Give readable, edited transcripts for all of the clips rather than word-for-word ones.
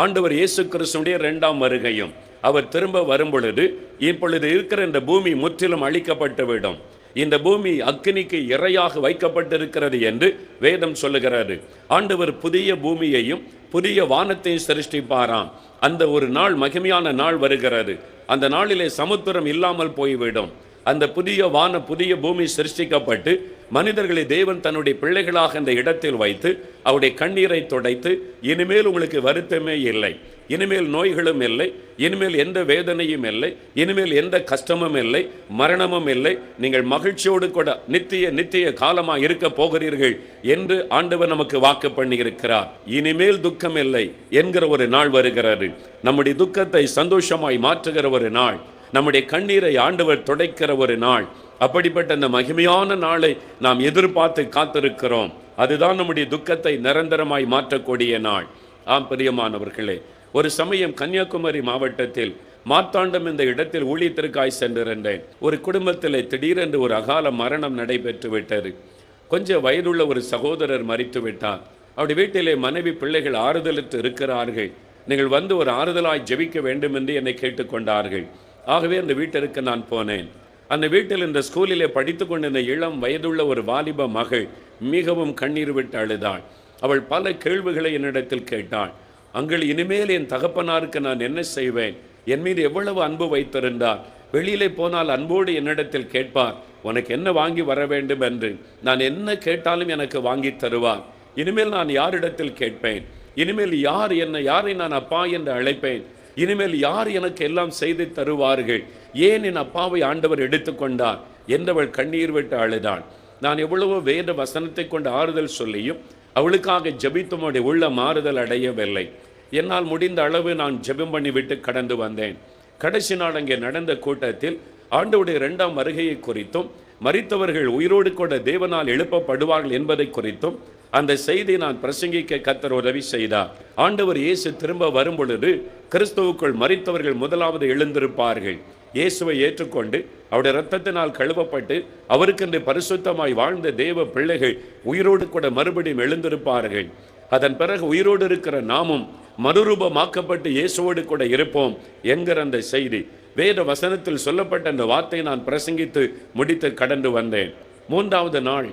ஆண்டவர் இயேசு கிறிஸ்துடைய இரண்டாம் வருகையும் அவர் திரும்ப வரும் பொழுது இப்பொழுது இருக்கிற இந்த பூமி முற்றிலும் அழிக்கப்பட்டுவிடும். இந்த பூமி அக்கினிக்கு இரையாக வைக்கப்பட்டிருக்கிறது என்று வேதம் சொல்லுகிறது. ஆண்டவர் புதிய பூமியையும் புதிய வானத்தையும் சிருஷ்டிப்பாராம். அந்த ஒரு நாள் மகிமையான நாள் வருகிறது. அந்த நாளிலே சமுத்திரம் இல்லாமல் போய்விடும். அந்த புதிய பூமி சிருஷ்டிக்கப்பட்டு மனிதர்களை தேவன் தன்னுடைய பிள்ளைகளாக அந்த இடத்தில் வைத்து அவருடைய கண்ணீரை துடைத்து, இனிமேல் உங்களுக்கு வருத்தமே இல்லை, இனிமேல் நோய்களும் இல்லை, இனிமேல் எந்த வேதனையும் இல்லை, இனிமேல் எந்த கஷ்டமும் இல்லை, மரணமும் இல்லை, நீங்கள் மகிழ்ச்சியோடு கூட நித்திய காலமாக இருக்க போகிறீர்கள் என்று ஆண்டவர் நமக்கு வாக்கு பண்ணி இருக்கிறார். இனிமேல் துக்கம் இல்லை என்கிற ஒரு நாள் வருகிறது. நம்முடைய துக்கத்தை சந்தோஷமாய் மாற்றுகிற ஒரு நாள், நம்முடைய கண்ணீரை ஆண்டவர் துடைக்கிற ஒரு நாள். அப்படிப்பட்ட அந்த மகிமையான நாளை நாம் எதிர்பார்த்து காத்திருக்கிறோம். அதுதான் நம்முடைய துக்கத்தை நிரந்தரமாய் மாற்றக்கூடிய நாள். ஆம் பிரியமானவர்களே, ஒரு சமயம் கன்னியாகுமரி மாவட்டத்தில் மார்த்தாண்டம் இந்த இடத்தில் ஊழியத்திற்காய் சென்றிருந்தேன். ஒரு குடும்பத்தில் திடீரென்று ஒரு அகால மரணம் நடைபெற்று விட்டது. கொஞ்சம் வயதுள்ள ஒரு சகோதரர் மரித்து விட்டார். அவருடைய வீட்டிலே மனைவி பிள்ளைகள் ஆறுதலுக்கு இருக்கிறார்கள். நீங்கள் வந்து ஒரு ஆறுதலாய் ஜெபிக்க வேண்டும் என்று என்னை கேட்டுக்கொண்டார்கள். ஆகவே அந்த வீட்டிற்கு நான் போனேன். அந்த வீட்டில் இந்த ஸ்கூலிலே படித்து கொண்டிருந்த இளம் வயதுள்ள ஒரு வாலிப மகள் மிகவும் கண்ணீர் விட்டு அழுதாள். அவள் பல கேள்விகளை என்னிடத்தில் கேட்டாள். அங்கள் இனிமேல் என் தகப்பனாருக்கு நான் என்ன செய்வேன்? என் மீது எவ்வளவு அன்பு வைத்திருந்தார். வெளியிலே போனால் அன்போடு என்னிடத்தில் கேட்பார், உனக்கு என்ன வாங்கி வர வேண்டும் என்று. நான் என்ன கேட்டாலும் எனக்கு வாங்கி தருவார். இனிமேல் நான் யாரிடத்தில் கேட்பேன்? இனிமேல் யாரை நான் அப்பா என்று அழைப்பேன்? இனிமேல் யார் எனக்கு எல்லாம் செய்து தருவார்கள்? ஏன் என் அப்பாவை ஆண்டவர் எடுத்துக்கொண்டார் என்றவள் கண்ணீர் விட்டு அழுதாள். நான் எவ்வளவோ வேத வசனத்தை கொண்டு ஆறுதல் சொல்லியும் அவளுக்காக ஜெபித்தும் அவளுடைய உள்ள மாறுதல் அடையவில்லை. என்னால் முடிந்த அளவு நான் ஜெபம் பண்ணிவிட்டு கடந்து வந்தேன். கடைசி நாள் அங்கே நடந்த கூட்டத்தில் ஆண்டவருடைய இரண்டாம் வருகையை குறித்தும் மரித்தவர்கள் உயிரோடு கூட தேவனால் எழுப்பப்படுவார்கள் என்பதை குறித்தும் அந்த செய்தி நான் பிரசங்கிக்க கர்த்தர் உதவி செய்தார். ஆண்டவர் இயேசு திரும்ப வரும் பொழுது கிறிஸ்துவுக்குள் மரித்தவர்கள் முதலாவது எழுந்திருப்பார்கள். இயேசுவை ஏற்றுக்கொண்டு அவருடைய இரத்தத்தினால் கழுவப்பட்டு அவருக்கென்று பரிசுத்தமாய் வாழ்ந்த தேவ பிள்ளைகள் உயிரோடு கூட மறுபடியும் எழுந்திருப்பார்கள். அதன் பிறகு உயிரோடு இருக்கிற நாமும் மறுரூபமாக்கப்பட்டு இயேசுவோடு கூட இருப்போம் என்கிற அந்த செய்தி வேத வசனத்தில் சொல்லப்பட்ட அந்த வார்த்தையை நான் பிரசங்கித்து முடித்து கடந்து வந்தேன். மூன்றாவது நாள்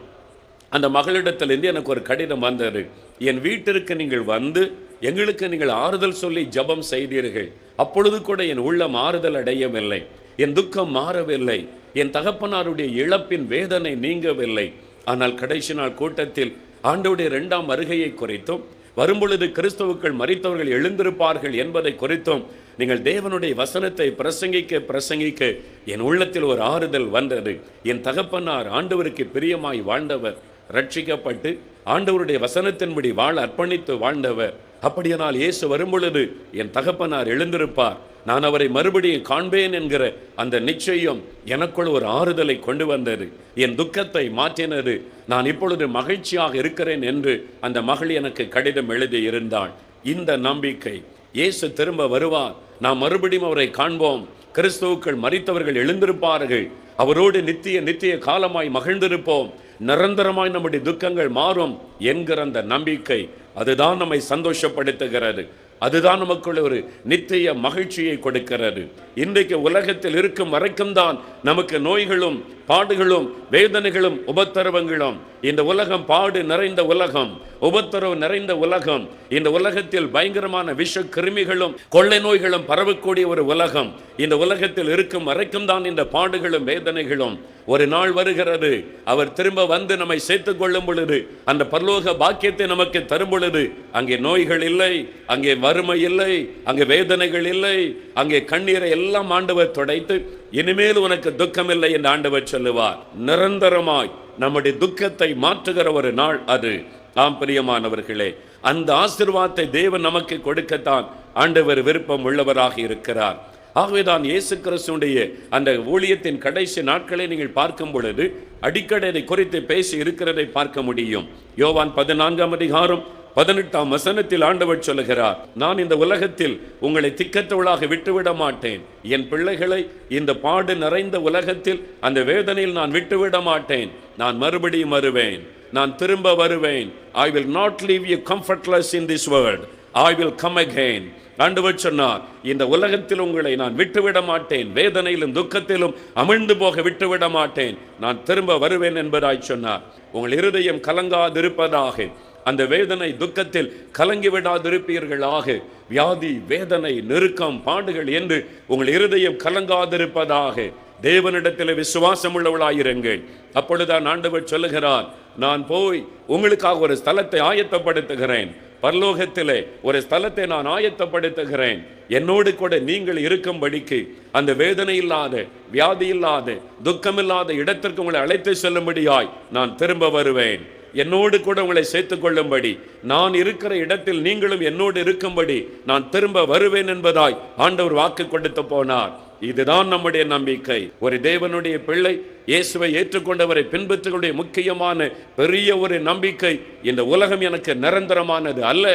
அந்த மகளிடத்திலிருந்து எனக்கு ஒரு கடிதம் வந்தது. என் வீட்டிற்கு நீங்கள் வந்து எங்களுக்கு நீங்கள் ஆறுதல் சொல்லி ஜெபம் செய்தீர்கள். அப்பொழுது கூட என் உள்ளம் ஆறுதல் அடையவில்லை, என் துக்கம் மாறவில்லை, என் தகப்பனாருடைய இழப்பின் வேதனை நீங்கவில்லை. ஆனால் கடைசி நாள் கூட்டத்தில் ஆண்டவருடைய இரண்டாம் வருகையை குறித்தும் வரும்பொழுது கிறிஸ்துவுக்குள் மரித்தவர்கள் எழுந்திருப்பார்கள் என்பதை குறித்தும் நீங்கள் தேவனுடைய வசனத்தை பிரசங்கிக்க என் உள்ளத்தில் ஒரு ஆறுதல் வந்தது. என் தகப்பனார் ஆண்டவருக்கு பிரியமாய் வாழ்ந்தவர், ரட்சிக்கப்பட்டு ஆண்டவருடைய வசனத்தின்படி வாழ அர்ப்பணித்து வாழ்ந்தவர். அப்படியானால் இயேசு வரும்பொழுது என் தகப்பனார் எழுந்திருப்பார், நான் அவரை மறுபடியும் காண்பேன் என்கிற அந்த நிச்சயம் எனக்குள் ஒரு ஆறுதலை கொண்டு வந்தது. என் துக்கத்தை மாற்றினது. நான் இப்பொழுது மகிழ்ச்சியாக இருக்கிறேன் என்று அந்த மகள் எனக்கு கடிதம் எழுதி இருந்தாள். இந்த நம்பிக்கை, இயேசு திரும்ப வருவார், நாம் மறுபடியும் அவரை காண்போம், கிறிஸ்துவுக்குள் மரித்தவர்கள் எழுந்திருப்பார்கள், அவரோடு நித்திய காலமாய் மகிழ்ந்திருப்போம், நிரந்தரமாய் நம்முடைய துக்கங்கள் மாறும் என்கிற அந்த நம்பிக்கை, அதுதான் நம்மை சந்தோஷப்படுத்துகிறது. அதுதான் நமக்குள்ள ஒரு நித்திய மகிழ்ச்சியை கொடுக்கிறது. இன்றைக்கு உலகத்தில் இருக்கும் வரைக்கும் தான் நமக்கு நோய்களும் பாடுகளும் வேதனைகளும் உபத்திரவங்களும். இந்த உலகம் பாடு நிறைந்த உலகம், உபத்திரவு நிறைந்த உலகம். இந்த உலகத்தில் பயங்கரமான விஷ கிருமிகளும் கொள்ளை நோய்களும் பரவக்கூடிய ஒரு உலகம். இந்த உலகத்தில் இருக்கும் வரைக்கும் தான் இந்த பாடுகளும் வேதனைகளும். ஒரு நாள் வருகிறது, அவர் திரும்ப வந்து நம்மை சேர்த்துக் கொள்ளும் பொழுது, அந்த பரலோக பாக்கியத்தை நமக்கு தரும் பொழுது, அங்கே நோய்கள் இல்லை, அங்கே வறுமை இல்லை, அங்கே வேதனைகள் இல்லை, அங்கே கண்ணீரை எல்லாம் ஆண்டவர் துடைத்து இனிமேல் உனக்கு துக்கம் இல்லை என்று ஆண்டவர் சொல்லுவார். நிரந்தரமாய் நம்முடைய துக்கத்தை மாற்றுகிற ஒரு நாள் அது. ஆம் பிரியமானவர்களே, அந்த ஆசீர்வாதத்தை தேவன் நமக்கு கொடுக்கத்தான் ஆண்டவர் விருப்பம் உள்ளவராக இருக்கிறார். ஆகவேதான் இயேசு கிறிஸ்துடைய அந்த ஊழியத்தின் கடைசி நாட்களை நீங்கள் பார்க்கும் பொழுது அடிக்கடி அதை குறித்து பேசி இருக்கிறதை பார்க்க முடியும். யோவான் 14ஆம் அதிகாரம் 18ஆம் வசனத்தில் ஆண்டவர் சொல்லுகிறார், நான் இந்த உலகத்தில் உங்களை திக்கற்றவளாக விட்டுவிட மாட்டேன். என் பிள்ளைகளை இந்த பாடு நிறைந்த உலகத்தில் அந்த வேதனையில் நான் விட்டுவிட மாட்டேன். நான் மறுபடியும் வருவேன், நான் திரும்ப வருவேன். I will not leave you comfortless in this world. I will come again. ஆண்டவர் சொன்னார், இந்த உலகத்தில் உங்களை நான் விட்டுவிட மாட்டேன், வேதனையிலும் துக்கத்திலும் அமிழ்ந்து போக விட்டுவிட மாட்டேன், நான் திரும்ப வருவேன் என்பதாய் சொன்னார். உங்கள் இருதயம் கலங்காதிருப்பதாக, அந்த வேதனை துக்கத்தில் கலங்கி விடாதிருப்பீர்களாக. வியாதி, வேதனை, நெருக்கம், பாடுகள் என்று உங்கள் இருதயம் கலங்காதிருப்பதாக. தேவனிடத்தில் விசுவாசம் உள்ளவளாயிருங்கள். அப்பொழுதுதான் ஆண்டவர் சொல்லுகிறார், நான் போய் உங்களுக்காக ஒரு ஸ்தலத்தை ஆயத்தப்படுத்துகிறேன், பரலோகத்திலே ஒரு ஸ்தலத்தை நான் ஆயத்தப்படுத்துகிறேன், என்னோடு கூட நீங்கள் இருக்கும்படிக்கு அந்த வேதனை இல்லாத, வியாதி இல்லாத, துக்கமில்லாத இடத்திற்கு உங்களை அழைத்து செல்லும்படியாய் நான் திரும்ப வருவேன். என்னோடு கூட உங்களை சேர்த்துக் கொள்ளும்படி, நான் இருக்கிற இடத்தில் நீங்களும் என்னோடு இருக்கும்படி நான் திரும்ப வருவேன் என்பதாய் ஆண்டவர் வாக்கு கொடுத்து போனார். இதுதான் நம்முடைய நம்பிக்கை. ஒரு தேவனுடைய பிள்ளை, இயேசுவை ஏற்றுக்கொண்டவரை பின்பற்றுடைய முக்கியமான பெரிய ஒரு நம்பிக்கை, இந்த உலகம் எனக்கு நிரந்தரமானது அல்ல.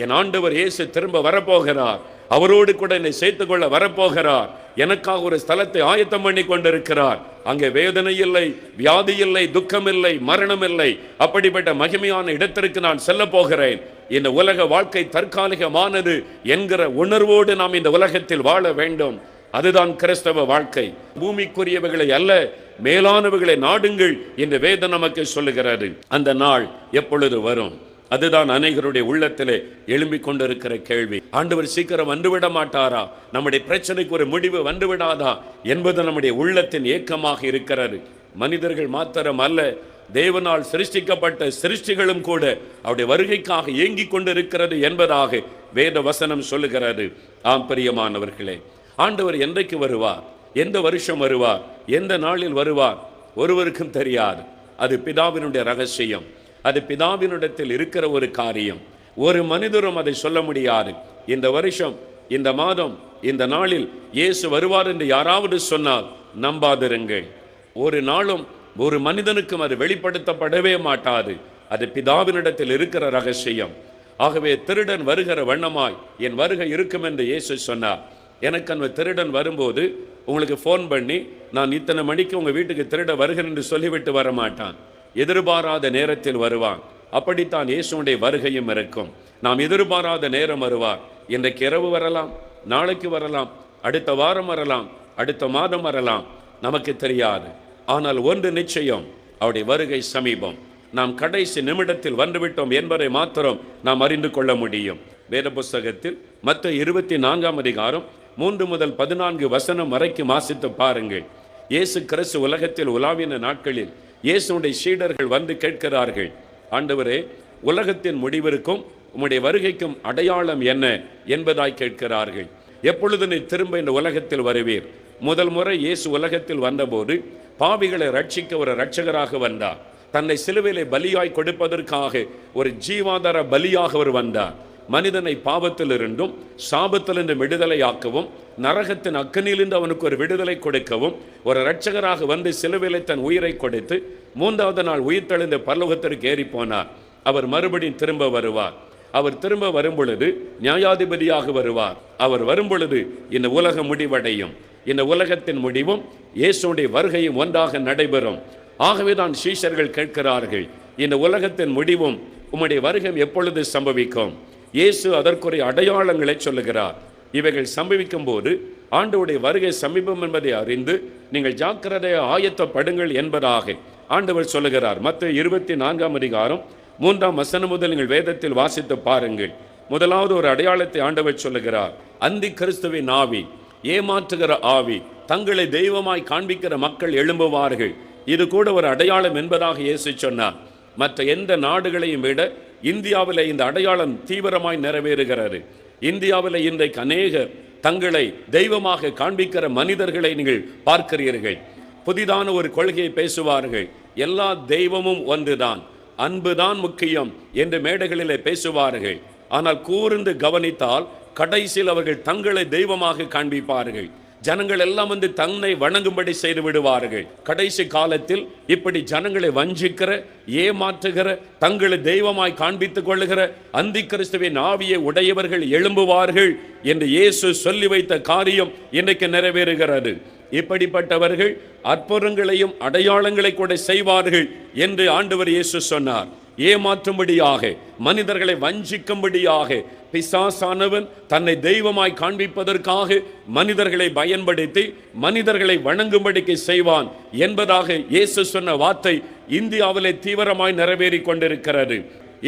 என் ஆண்டவர் இயேசு திரும்ப வரப்போகிறார், அவரோடு கூட என்னை சேர்த்துக் கொள்ள வரப்போகிறார், எனக்காக ஒரு ஸ்தலத்தை ஆயத்தம் பண்ணி கொண்டிருக்கிறார். அங்கே வேதனை இல்லை, வியாதி இல்லை, துக்கம் இல்லை, மரணம் இல்லை. அப்படிப்பட்ட மகிமையான இடத்திற்கு நான் செல்ல போகிறேன். இந்த உலக வாழ்க்கை தற்காலிகமானது என்கிற உணர்வோடு நாம் இந்த உலகத்தில் வாழ வேண்டும். அதுதான் கிறிஸ்தவ வாழ்க்கை. பூமிக்குரியவைகளை அல்ல, மேலானவைகளை நாடுங்கள் என்று வேதம் நமக்கு சொல்லுகிறது. அந்த நாள் எப்பொழுது வரும்? அதுதான் அநேகருடைய உள்ளத்திலே எழும்பிக் கொண்டிருக்கிற கேள்வி. ஆண்டவர் சீக்கிரம் வந்துவிட மாட்டாரா? நம்முடைய பிரச்சனைக்கு ஒரு முடிவு வந்துவிடாதா என்பது நம்முடைய உள்ளத்தின் ஏக்கமாக இருக்கிறது. மனிதர்கள் மாத்திரம் அல்ல, தேவனால் சிருஷ்டிக்கப்பட்ட சிருஷ்டிகளும் கூட அவருடைய வருகைக்காக ஏங்கிக் கொண்டிருக்கிறது என்பதாக வேத வசனம் சொல்லுகிறது. ஆம் பிரியமானவர்களே, ஆண்டவர் என்றைக்கு வருவார், எந்த வருஷம் வருவார், எந்த நாளில் வருவார், ஒருவருக்கும் தெரியாது. அது பிதாவினுடைய ரகசியம். அது பிதாவினிடத்தில் இருக்கிற ஒரு காரியம். ஒரு மனிதரும் அதை சொல்ல முடியாது. இந்த வருஷம், இந்த மாதம், இந்த நாளில் இயேசு வருவார் என்று யாராவது சொன்னால் நம்பாதிருங்கள். ஒரு நாளும் ஒரு மனிதனுக்கும் அது வெளிப்படுத்தப்படவே மாட்டாது. அது பிதாவினிடத்தில் இருக்கிற ரகசியம். ஆகவே திருடன் வருகிற வண்ணமாய் என் வருகை இருக்கும் என்று இயேசு சொன்னார். எனக்கு அந்த திருடன் வரும்போது உங்களுக்கு ஃபோன் பண்ணி, நான் இத்தனை மணிக்கு உங்கள் வீட்டுக்கு திருட வருகிறேன் என்று சொல்லிவிட்டு வரமாட்டான். எதிர்பாராத நேரத்தில் வருவான். அப்படித்தான் இயேசுடைய வருகையும் இருக்கும். நாம் எதிர்பாராத நேரம் வருவார். இன்றைக்கு இரவு வரலாம், நாளைக்கு வரலாம், அடுத்த வாரம் வரலாம், அடுத்த மாதம் வரலாம், நமக்கு தெரியாது. ஆனால் ஒன்று நிச்சயம், அவருடைய வருகை சமீபம். நாம் கடைசி நிமிடத்தில் வந்துவிட்டோம் என்பதை மாத்திரம் நாம் அறிந்து கொள்ள முடியும். வேத புஸ்தகத்தில் மத்தேயு 24 அதிகாரம் 3 முதல் 14 வசனம் வரைக்கும் வாசித்து பாருங்கள். இயேசு கிறிஸ்து உலகத்தில் உலாவின நாட்களில் இயேசுடைய சீடர்கள் வந்து கேட்கிறார்கள், ஆண்டவரே, உலகத்தின் முடிவிற்கும் உம்முடைய வருகைக்கும் அடையாளம் என்ன என்பதாய் கேட்கிறார்கள். எப்பொழுது நீ திரும்ப இந்த உலகத்தில் வருவீர்? முதல் முறை இயேசு உலகத்தில் வந்தபோது பாவிகளை ரட்சிக்க ஒரு இரட்சகராக வந்தார். தன்னை சிலுவையிலே பலியாய் கொடுப்பதற்காக ஒரு ஜீவாதார பலியாக அவர் வந்தார். மனிதனை பாவத்திலிருந்தும் சாபத்திலிருந்து விடுதலையாக்கவும், நரகத்தின் அக்கனியிலிருந்து அவனுக்கு ஒரு விடுதலை கொடுக்கவும் ஒரு இரட்சகராக வந்து சிலுவையிலே தன் உயிரை கொடுத்து 3வது நாள் உயிர்த்தெழுந்த பரலோகத்திற்கு ஏறி போனார். அவர் மறுபடியும் திரும்ப வருவார். அவர் திரும்ப வரும் பொழுது நியாயாதிபதியாக வருவார். அவர் வரும் பொழுது இந்த உலகம் முடிவடையும். இந்த உலகத்தின் முடிவும் இயேசுடைய வருகையும் ஒன்றாக நடைபெறும். ஆகவேதான் சீஷர்கள் கேட்கிறார்கள், இந்த உலகத்தின் முடிவும் உம்முடைய வருகை எப்பொழுது சம்பவிக்கும்? இயேசு அதற்குரிய அடையாளங்களை சொல்லுகிறார். இவைகள் சம்பவிக்கும் போது ஆண்டவருடைய வருகை சமீபம் என்பதை அறிந்து நீங்கள் ஜாக்கிரதையை ஆயத்தப்படுங்கள் என்பதாக ஆண்டவர் சொல்லுகிறார். மத்தேயு 24 அதிகாரம் 3 வசனம் முதல் நீங்கள் வேதத்தில் வாசித்து பாருங்கள். முதலாவது ஒரு அடையாளத்தை ஆண்டவர் சொல்லுகிறார். அந்தி கிறிஸ்துவின் ஆவி, ஏமாற்றுகிற ஆவி, தங்களை தெய்வமாய் காண்பிக்கிற மக்கள் எழும்புவார்கள். இது கூட ஒரு அடையாளம் என்பதாக இயேசு சொன்னார். மற்ற எந்த நாடுகளையும் விட இந்தியாவில் இந்த அடையாளம் தீவிரமாய் நிறைவேறுகிறது. இந்தியாவில் இன்றைக்கு அநேக தங்களை தெய்வமாக காண்பிக்கிற மனிதர்களை நீங்கள் பார்க்கிறீர்கள். புதிதான ஒரு கொள்கையை பேசுவார்கள். எல்லா தெய்வமும் ஒன்றுதான், அன்புதான் முக்கியம் என்று மேடைகளிலே பேசுவார்கள். ஆனால் கூர்ந்து கவனித்தால் கடைசியில் அவர்கள் தங்களை தெய்வமாக காண்பிப்பார்கள். ஜனங்கள் எல்லாம் வந்து தன்னை வணங்கும்படி செய்து விடுவார்கள். கடைசி காலத்தில் இப்படி ஜனங்களை வஞ்சிக்கிற, ஏமாற்றுகிற, தங்களை தெய்வமாய் காண்பித்துக் கொள்ளுகிற அந்தி கிறிஸ்துவின் ஆவியை உடையவர்கள் எழும்புவார்கள் என்று இயேசு சொல்லி வைத்த காரியம் இன்றைக்கு நிறைவேறுகிறது. இப்படிப்பட்டவர்கள் அற்புதங்களையும் அடையாளங்களை கூட செய்வார்கள் என்று ஆண்டவர் இயேசு சொன்னார். ஏமாற்றும்படியாக, மனிதர்களை வஞ்சிக்கும்படியாக பிசாசானவன் தன்னை தெய்வமாய் காண்பிப்பதற்காக மனிதர்களை பயன்படுத்தி மனிதர்களை வணங்கும்படிக்கு செய்வான் என்பதாக இயேசு சொன்ன வார்த்தை இந்தியாவிலே தீவிரமாய் நிறைவேறி கொண்டிருக்கிறது.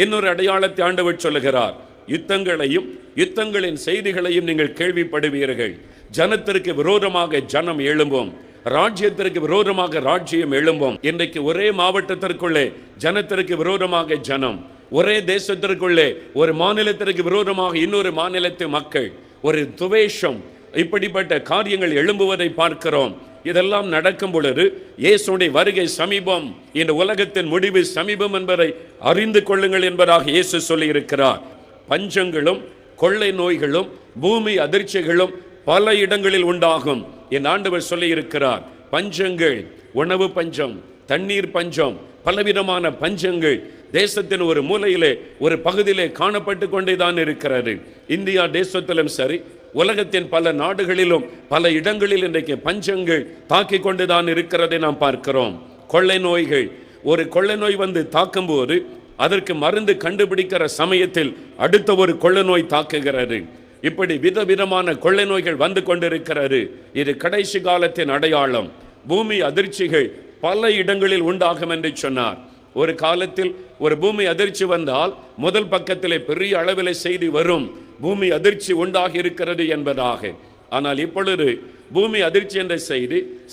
இன்னொரு அடையாளத்தை ஆண்டவர் சொல்லுகிறார். யுத்தங்களையும் யுத்தங்களின் செய்திகளையும் நீங்கள் கேள்விப்படுவீர்கள். ஜனத்திற்கு விரோதமாக ஜனம் எழும்பும், ராஜ்யத்திற்கு விரோதமாக ராஜ்யம் எழும்பும். இன்றைக்கு ஒரே மாவட்டத்திற்குள்ளே ஜனத்திற்கு விரோதமாக ஜனம், ஒரே தேசத்திற்குள்ளே ஒரு மாநிலத்திற்கு விரோதமாக இன்னொரு மாநிலத்து மக்கள், ஒரு துவேஷம், இப்படிப்பட்ட காரியங்கள் எழும்புவதை பார்க்கிறோம். இதெல்லாம் நடக்கும் பொழுது இயேசுடைய வருகை சமீபம், இந்த உலகத்தின் முடிவு சமீபம் என்பதை அறிந்து கொள்ளுங்கள் என்பதாக இயேசு சொல்லி இருக்கிறார். பஞ்சங்களும் கொள்ளை நோய்களும் பூமி அதிர்ச்சிகளும் பல இடங்களில் உண்டாகும் என் ஆண்டவர் சொல்லி இருக்கிறார். பஞ்சங்கள், உணவு பஞ்சம், தண்ணீர் பஞ்சம், பலவிதமான பஞ்சங்கள் தேசத்தின் ஒரு மூலையிலே ஒரு பகுதியிலே காணப்பட்டு கொண்டேதான் இருக்கிறது. இந்தியா தேசத்திலும் சரி, உலகத்தின் பல நாடுகளிலும் பல இடங்களில் இன்றைக்கு பஞ்சங்கள் தாக்கி கொண்டுதான் இருக்கிறதை நாம் பார்க்கிறோம். கொள்ளை நோய்கள், ஒரு கொள்ளை நோய் வந்து தாக்கும் போது அதற்கு மருந்து கண்டுபிடிக்கிற சமயத்தில் அடுத்த ஒரு கொள்ளை நோய் தாக்குகிறது. இப்படி விதவிதமான கொள்ளை நோய்கள் வந்து கொண்டிருக்கிறது. இது கடைசி காலத்தின் அடையாளம். பூமி அதிர்ச்சிகள் பல இடங்களில் உண்டாகும் என்று சொன்னார். ஒரு காலத்தில் ஒரு பூமி அதிர்ச்சி வந்தால் முதல் பக்கத்திலே பெரிய அளவில் செய்தி வரும், பூமி அதிர்ச்சி உண்டாகி இருக்கிறது என்பதாக. ஆனால் இப்பொழுது பூமி அதிர்ச்சி என்ற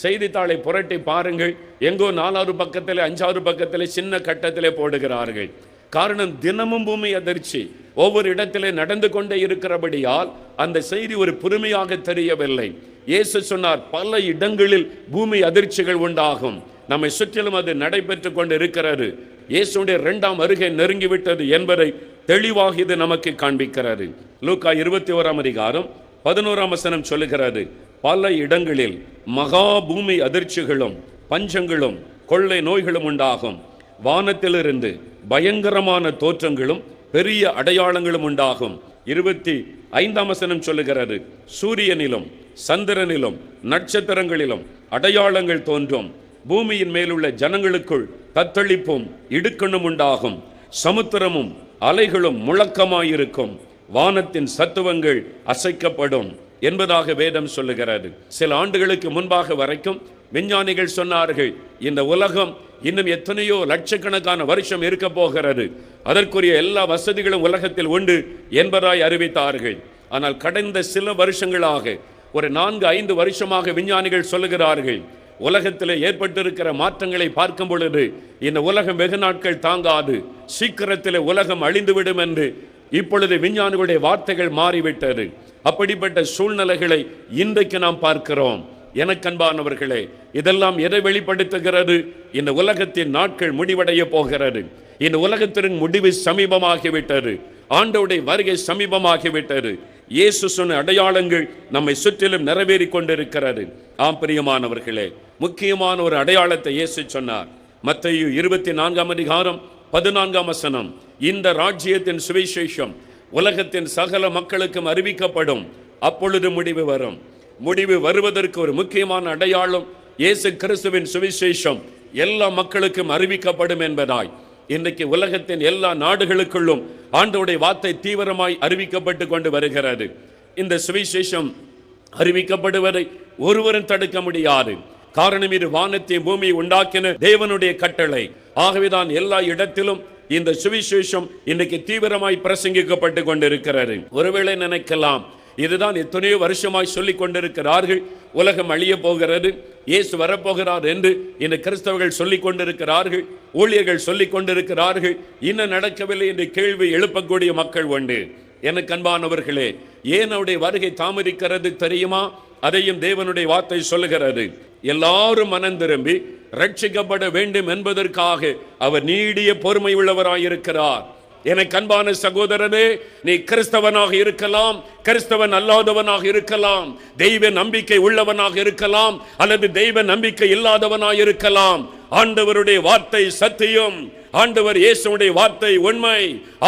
செய்தித்தாளை புரட்டி பாருங்கள், எங்கோ 4வது பக்கத்தில் 5வது பக்கத்தில் சின்ன கட்டத்திலே போடுகிறார்கள். காரணம், தினமும் பூமி அதிர்ச்சி ஒவ்வொரு இடத்திலே நடந்து கொண்டே இருக்கிறபடியால் அந்த செய்தி ஒரு புதுமையாக தெரியவில்லை. இயேசு சொன்னார், பல இடங்களில் பூமி அதிர்ச்சிகள் உண்டாகும். நம்மை சுற்றிலும் அது நடைபெற்று கொண்டு இருக்கிறது. இயேசுடைய 2ஆம் வருகை நெருங்கிவிட்டது என்பதை தெளிவாக இது நமக்கு காண்பிக்கிறது. லூக்கா 21ஆம் அதிகாரம் 11ஆம் வசனம் சொல்லுகிறது, பல இடங்களில் மகா பூமி அதிர்ச்சிகளும் பஞ்சங்களும் கொள்ளை நோய்களும் உண்டாகும். வானத்திலிருந்து பயங்கரமான தோற்றங்களும் பெரிய அடையாளங்களும் உண்டாகும். 25ஆம் வசனம் சொல்லுகிறது, சூரியனிலும் சந்திரனிலும் நட்சத்திரங்களிலும் அடையாளங்கள் தோன்றும். பூமியின் மேலுள்ள ஜனங்களுக்குள் தத்தளிப்பும் இடுக்கணும் உண்டாகும். சமுத்திரமும் அலைகளும் முழக்கமாயிருக்கும். வானத்தின் சத்துவங்கள் அசைக்கப்படும் என்பதாக வேதம் சொல்லுகிறது. சில ஆண்டுகளுக்கு முன்பாக வரைக்கும் விஞ்ஞானிகள் சொன்னார்கள், இந்த உலகம் இன்னும் எத்தனையோ லட்சக்கணக்கான வருஷம் இருக்க போகிறது, அதற்குரிய எல்லா வசதிகளும் உலகத்தில் உண்டு என்பதாய் அறிவித்தார்கள். ஆனால் கடந்த சில வருஷங்களாக, ஒரு 4-5 வருஷமாக விஞ்ஞானிகள் சொல்லுகிறார்கள், உலகத்தில் ஏற்பட்டிருக்கிற மாற்றங்களை பார்க்கும் பொழுது இந்த உலகம் வெகு நாட்கள் தாங்காது, சீக்கிரத்தில் உலகம் அழிந்துவிடும் என்று இப்பொழுது விஞ்ஞானிகளுடைய வார்த்தைகள் மாறிவிட்டது. அப்படிப்பட்ட சூழ்நிலைகளை இன்றைக்கு நாம் பார்க்கிறோம். எனக்கன்பானவர்களே, இதெல்லாம் எதை வெளிப்படுத்துகிறது? இந்த உலகத்தின் நாட்கள் முடிவடைய போகிறது. இந்த உலகத்தின் முடிவு சமீபமாகிவிட்டது. ஆண்டவருடைய வருகை சமீபமாகிவிட்டது. இயேசு சொன்ன அடையாளங்கள் நம்மை சுற்றிலும் நிறைவேறி கொண்டிருக்கிறது. ஆம் பிரியமானவர்களே, முக்கியமான ஒரு அடையாளத்தை இயேசு சொன்னார். மத்தேயு 24ஆம் அதிகாரம் 14ஆம் வசனம், இந்த ராஜ்யத்தின் சுவிசேஷம் உலகத்தின் சகல மக்களுக்கும் அறிவிக்கப்படும், அப்பொழுது முடிவு வரும். முடிவு வருவதற்கு ஒரு முக்கியமான அடையாளம் இயேசு கிறிஸ்துவின் சுவிசேஷம் எல்லா மக்களுக்கும் அறிவிக்கப்படும் என்பதாய் இன்றைக்கு உலகத்தின் எல்லா நாடுகளுக்குள்ளும் ஆண்டவருடைய வார்த்தை தீவிரமாய் அறிவிக்கப்பட்டு கொண்டு வருகிறது. இந்த சுவிசேஷம் அறிவிக்கப்படுவதை ஒருவரும் தடுக்க முடியாது. காரணம், இது வானத்தை பூமியை உண்டாக்கின தேவனுடைய கட்டளை. ஆகவேதான் எல்லா இடத்திலும் இந்த சுவிசேஷம் இன்றைக்கு தீவிரமாய் பிரசங்கிக்கப்பட்டு கொண்டிருக்கிறது. ஒருவேளை நினைக்கலாம், இதுதான் எத்தனையோ வருஷமாய் சொல்லிக் கொண்டிருக்கிறார்கள், உலகம் அழிய போகிறது, இயேசு வரப்போகிறார் என்று இந்த கிறிஸ்தவர்கள் சொல்லிக் கொண்டிருக்கிறார்கள், ஊழியர்கள் சொல்லிக் கொண்டிருக்கிறார்கள், இன்னும் நடக்கவில்லை என்று கேள்வி எழுப்பக்கூடிய மக்கள் உண்டு. எனக்கு அன்பானவர்களே, ஏன் அவருடைய வருகை தாமதிக்கிறது தெரியுமா? அதையும் தேவனுடைய வார்த்தை சொல்லுகிறது. எல்லாரும் மனம் திரும்பி ரட்சிக்கப்பட வேண்டும் என்பதற்காக அவர் நீடிய பொறுமை உள்ளவராயிருக்கிறார். எனக்கு அன்பான சகோதரனே, நீ கிறிஸ்தவனாக இருக்கலாம், கிறிஸ்தவன் அல்லாதவனாக இருக்கலாம், தெய்வ நம்பிக்கை உள்ளவனாக இருக்கலாம், அல்லது தெய்வ நம்பிக்கை இல்லாதவனாக இருக்கலாம். ஆண்டவருடைய வார்த்தை சத்தியம், ஆண்டவர் இயேசுடைய வார்த்தை உண்மை.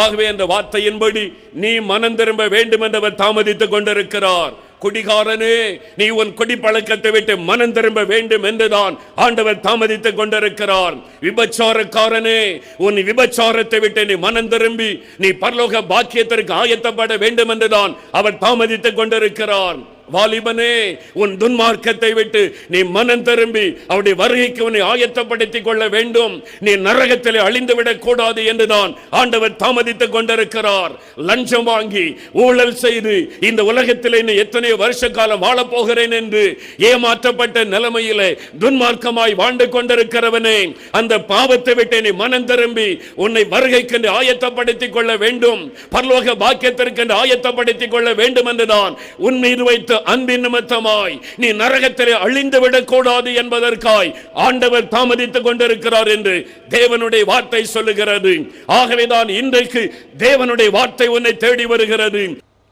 ஆகவே அந்த வார்த்தையின்படி நீ மனம் திரும்ப வேண்டும் என்றவர் தாமதித்துக் கொண்டிருக்கிறார். குடிகாரனே, நீ உன் குடிப்பழக்கத்தை விட்டு மனம் திரும்ப வேண்டும் என்றுதான் ஆண்டவர் தாமதித்துக் கொண்டிருக்கிறார். விபச்சாரக்காரனே, உன் விபச்சாரத்தை விட்டு நீ மனம் திரும்பி நீ பரலோக பாக்கியத்திற்கு ஆயத்தப்பட வேண்டும் என்றுதான் அவர் தாமதித்துக் கொண்டிருக்கிறார். வாலிபனே, உன் துன்மார்க்கத்தை விட்டு நீ மனம் திரும்பி அவருடைய வருகைக்கு உன்னை ஆயத்தப்படுத்திக் கொள்ள வேண்டும். நீ நரகத்திலே அழிந்து விடக் கூடாது என்றுதான் ஆண்டவர் தாமதித்துக் கொண்டிருக்கிறார். லஞ்சம் வாங்கி ஊழல் செய்து இந்த உலகத்திலே நீ எத்தனையோ வருஷ காலம் வாழப் போகிறேன் என்று ஏமாற்றப்பட்ட நிலைமையிலே துன்மார்க்கமாய் வாழ்ந்து கொண்டிருக்கிறவனே, அந்த பாவத்தை விட்டு நீ மனம் திரும்பி உன்னை வருகைக்கு ஆயத்தப்படுத்திக் கொள்ள வேண்டும், பரலோக பாக்கியத்திற்கு ஆயத்தப்படுத்திக் கொள்ள வேண்டும் என்றுதான் உன் மீது வைத்து அன்பின் நிமித்தமாய் நீ நரகத்திலே அழிந்து விடக் கூடாது என்பதற்காய் ஆண்டவர் தாமதித்துக் கொண்டிருக்கிறார் என்று தேவனுடைய வார்த்தை சொல்லுகிறது. ஆகவேதான் இன்றைக்கு தேவனுடைய வார்த்தை உன்னை தேடி வருகிறது.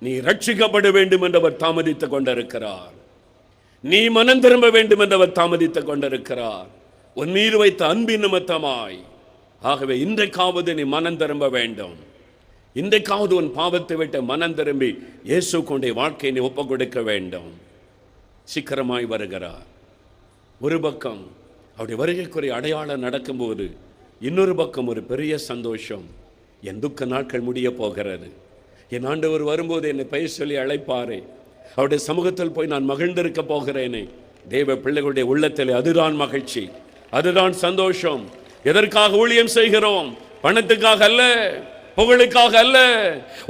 நீ ரட்சிக்கப்பட வேண்டும் என்றவர் தாமதித்துக் கொண்டிருக்கிறார். நீ மனம் திரும்ப வேண்டும் என்றவர் தாமதித்துக் கொண்டிருக்கிறார், உன் மீது வைத்த அன்பின் நிமித்தமாய். ஆகவே இன்றைக்காவது நீ மனம் திரும்ப வேண்டும். இன்றைக்காவது உன் பாவத்தை விட்டு மனம் திரும்பி இயேசு கொண்டைய வாழ்க்கையை நீ ஒப்புக் கொடுக்க வேண்டும். சீக்கிரமாய் வருகிறார். ஒரு பக்கம் அவருடைய வருகைக்குரிய அடையாளம் நடக்கும்போது, இன்னொரு பக்கம் ஒரு பெரிய சந்தோஷம். என் துக்க நாட்கள் முடிய போகிறது, என் ஆண்டவர் வரும்போது என்னை பெயர் சொல்லி அழைப்பாரே, அவருடைய சமூகத்தில் போய் நான் மகிழ்ந்திருக்க போகிறேனே. தேவ பிள்ளைகளுடைய உள்ளத்தில் அதுதான் மகிழ்ச்சி, அதுதான் சந்தோஷம். எதற்காக ஊழியம் செய்கிறோம்? பணத்துக்காக அல்ல, புகழுக்காக அல்ல.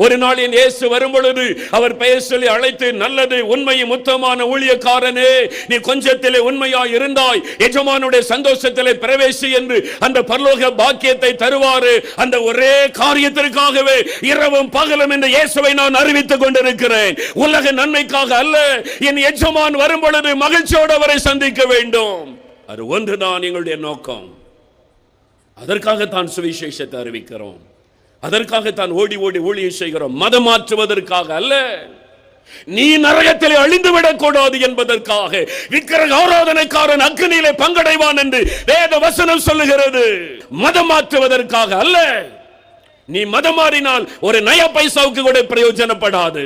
ஒரு நாள் என் இயேசு வரும் பொழுது அவர் பெயர் சொல்லி அழைத்து, நல்லது உண்மையும் உத்தமமான ஊழியக்காரனே, நீ கொஞ்சத்திலே உண்மையாய் இருந்தாய், எஜமானுடைய சந்தோஷத்திலே பிரவேசி என்று அந்த பரலோக பாக்கியத்தை தருவாரு. அந்த ஒரே காரியத்திற்காகவே இரவும் பகலும் இந்த இயேசுவை நான் அறிவித்துக் கொண்டிருக்கிறேன். உலக நன்மைக்காக அல்ல, என் எஜமான் வரும் பொழுது மகிழ்ச்சியோடு அவரை சந்திக்க வேண்டும். அது ஒன்றுதான் எங்களுடைய நோக்கம். அதற்காகத்தான் சுவிசேஷத்தை அறிவிக்கிறோம், அதற்காகத்தான் ஓடி ஓடி ஊழியம் செய்கிறோம். மதம் மாற்றுவதற்காக அல்ல, நீ நரகத்திலே அழிந்து விடக்கூடாது என்பதற்காக. விக்கிரக ஆராதனைக்காரன் அக்னியிலே பங்கடைவான் என்று வேத வசனம் சொல்லுகிறது. மதம் மாற்றுவதற்காக அல்ல. நீ மதம் மாறினால் ஒரு நய பைசாவுக்கு கூட பிரயோஜனப்படாது.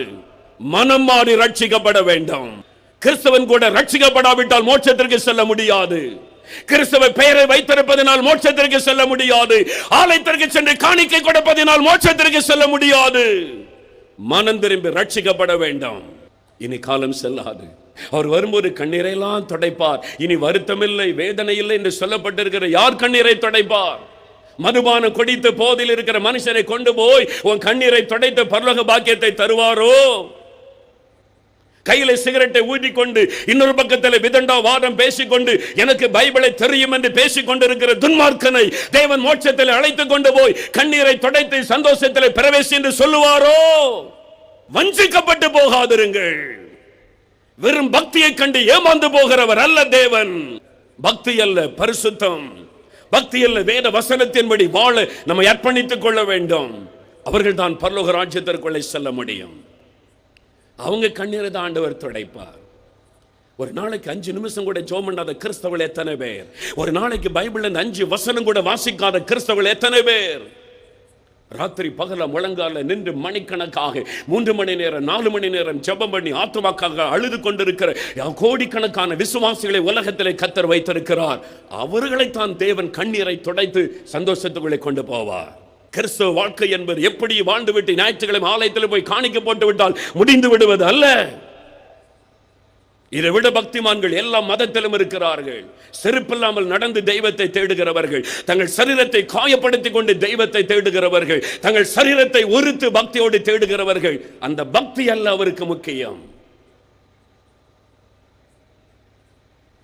மனம் மாறி ரட்சிக்கப்பட வேண்டும். கிறிஸ்தவன் கூட ரட்சிக்கப்படாவிட்டால் மோட்சத்திற்கு செல்ல முடியாது. கிறிஸ்தவ பெயரை வைத்திருப்பதனால் மோட்சத்திற்கு செல்ல முடியாது. ஆலயத்திற்கு சென்று காணிக்கை கொடுப்பதனால் மோட்சத்திற்கு செல்ல முடியாது. மனம் திரும்பி ரட்சிக்கப்பட வேண்டும். இனி காலம் செல்லாது. அவர் வரும்போது கண்ணீரையெல்லாம் துடைப்பார். இனி வருத்தம் இல்லை, வேதனை இல்லை என்று சொல்லப்பட்டிருக்கிற யார் கண்ணீரை துடைப்பார்? மதுபானம் குடித்து போதில் இருக்கிற மனுஷனை கொண்டு போய் உன் கண்ணீரை துடைத்து பரலோக பாக்கியத்தை தருவாரோ? கையில சிகரெட்டை ஊதிக்கொண்டு இன்னொரு பக்கத்தில் விதண்டா வாதம் பேசிக்கொண்டு எனக்கு பைபிளை தெரியும் என்று பேசிக் கொண்டிருக்கிற துன்மார்க்கனை தேவன் மோட்சத்தில் அழைத்துக் கொண்டு போய் கண்ணீரை துடைத்து சந்தோஷத்தில் பிரவேசி என்று சொல்லுவாரோ? வஞ்சிக்கப்பட்டு போகாதிருங்கள். வெறும் பக்தியை கண்டு ஏமாந்து போகிறவர் அல்ல தேவன். பக்தி அல்ல பரிசுத்தம், பக்தி அல்ல வேத வசனத்தின்படி வாழ நம்மை அர்ப்பணித்துக் கொள்ள வேண்டும். அவர்கள் தான் பரலோக ராஜ்யத்திற்குள்ளே செல்ல முடியும். அவங்க கண்ணீரை தான் ஆண்டவர் துடைப்பார். ஒரு நாளைக்கு 5 நிமிஷம் கூட ஜெபம் பண்ணாத கிறிஸ்தவர்கள் எத்தனை பேர்? ஒரு நாளைக்கு பைபிள்ல 5 வசனம் கூட வாசிக்காத கிறிஸ்தவர்கள் எத்தனை பேர்? ராத்திரி பகல முழங்கால நின்று மணிக்கணக்காக 3 மணி நேரம் 4 மணி நேரம் ஜெபம் பண்ணி ஆத்துமாக்காக அழுது கொண்டிருக்கிற கோடிக்கணக்கான விசுவாசிகளை உலகத்திலே கர்த்தர் வைத்திருக்கிறார். அவர்களைத்தான் தேவன் கண்ணீரை துடைத்து சந்தோஷத்துக்குள்ளே கொண்டு போவார். கிறிஸ்தவ வாழ்க்கை என்பது எப்படி வாழ்ந்து விட்டு ஞாயிற்றுக்கிழமை ஆலயத்தில் போய் காணிக்க போட்டு விட்டால் முடிந்து விடுவது அல்ல. இதை விட பக்திமான்கள் எல்லா மதத்திலும் இருக்கிறார்கள். செருப்பில்லாமல் நடந்து தெய்வத்தை தேடுகிறவர்கள், தங்கள் சரீரத்தை காயப்படுத்திக் கொண்டு தெய்வத்தை தேடுகிறவர்கள், தங்கள் சரீரத்தை ஒருத்து பக்தியோடு தேடுகிறவர்கள். அந்த பக்தி அல்ல அவருக்கு முக்கியம்.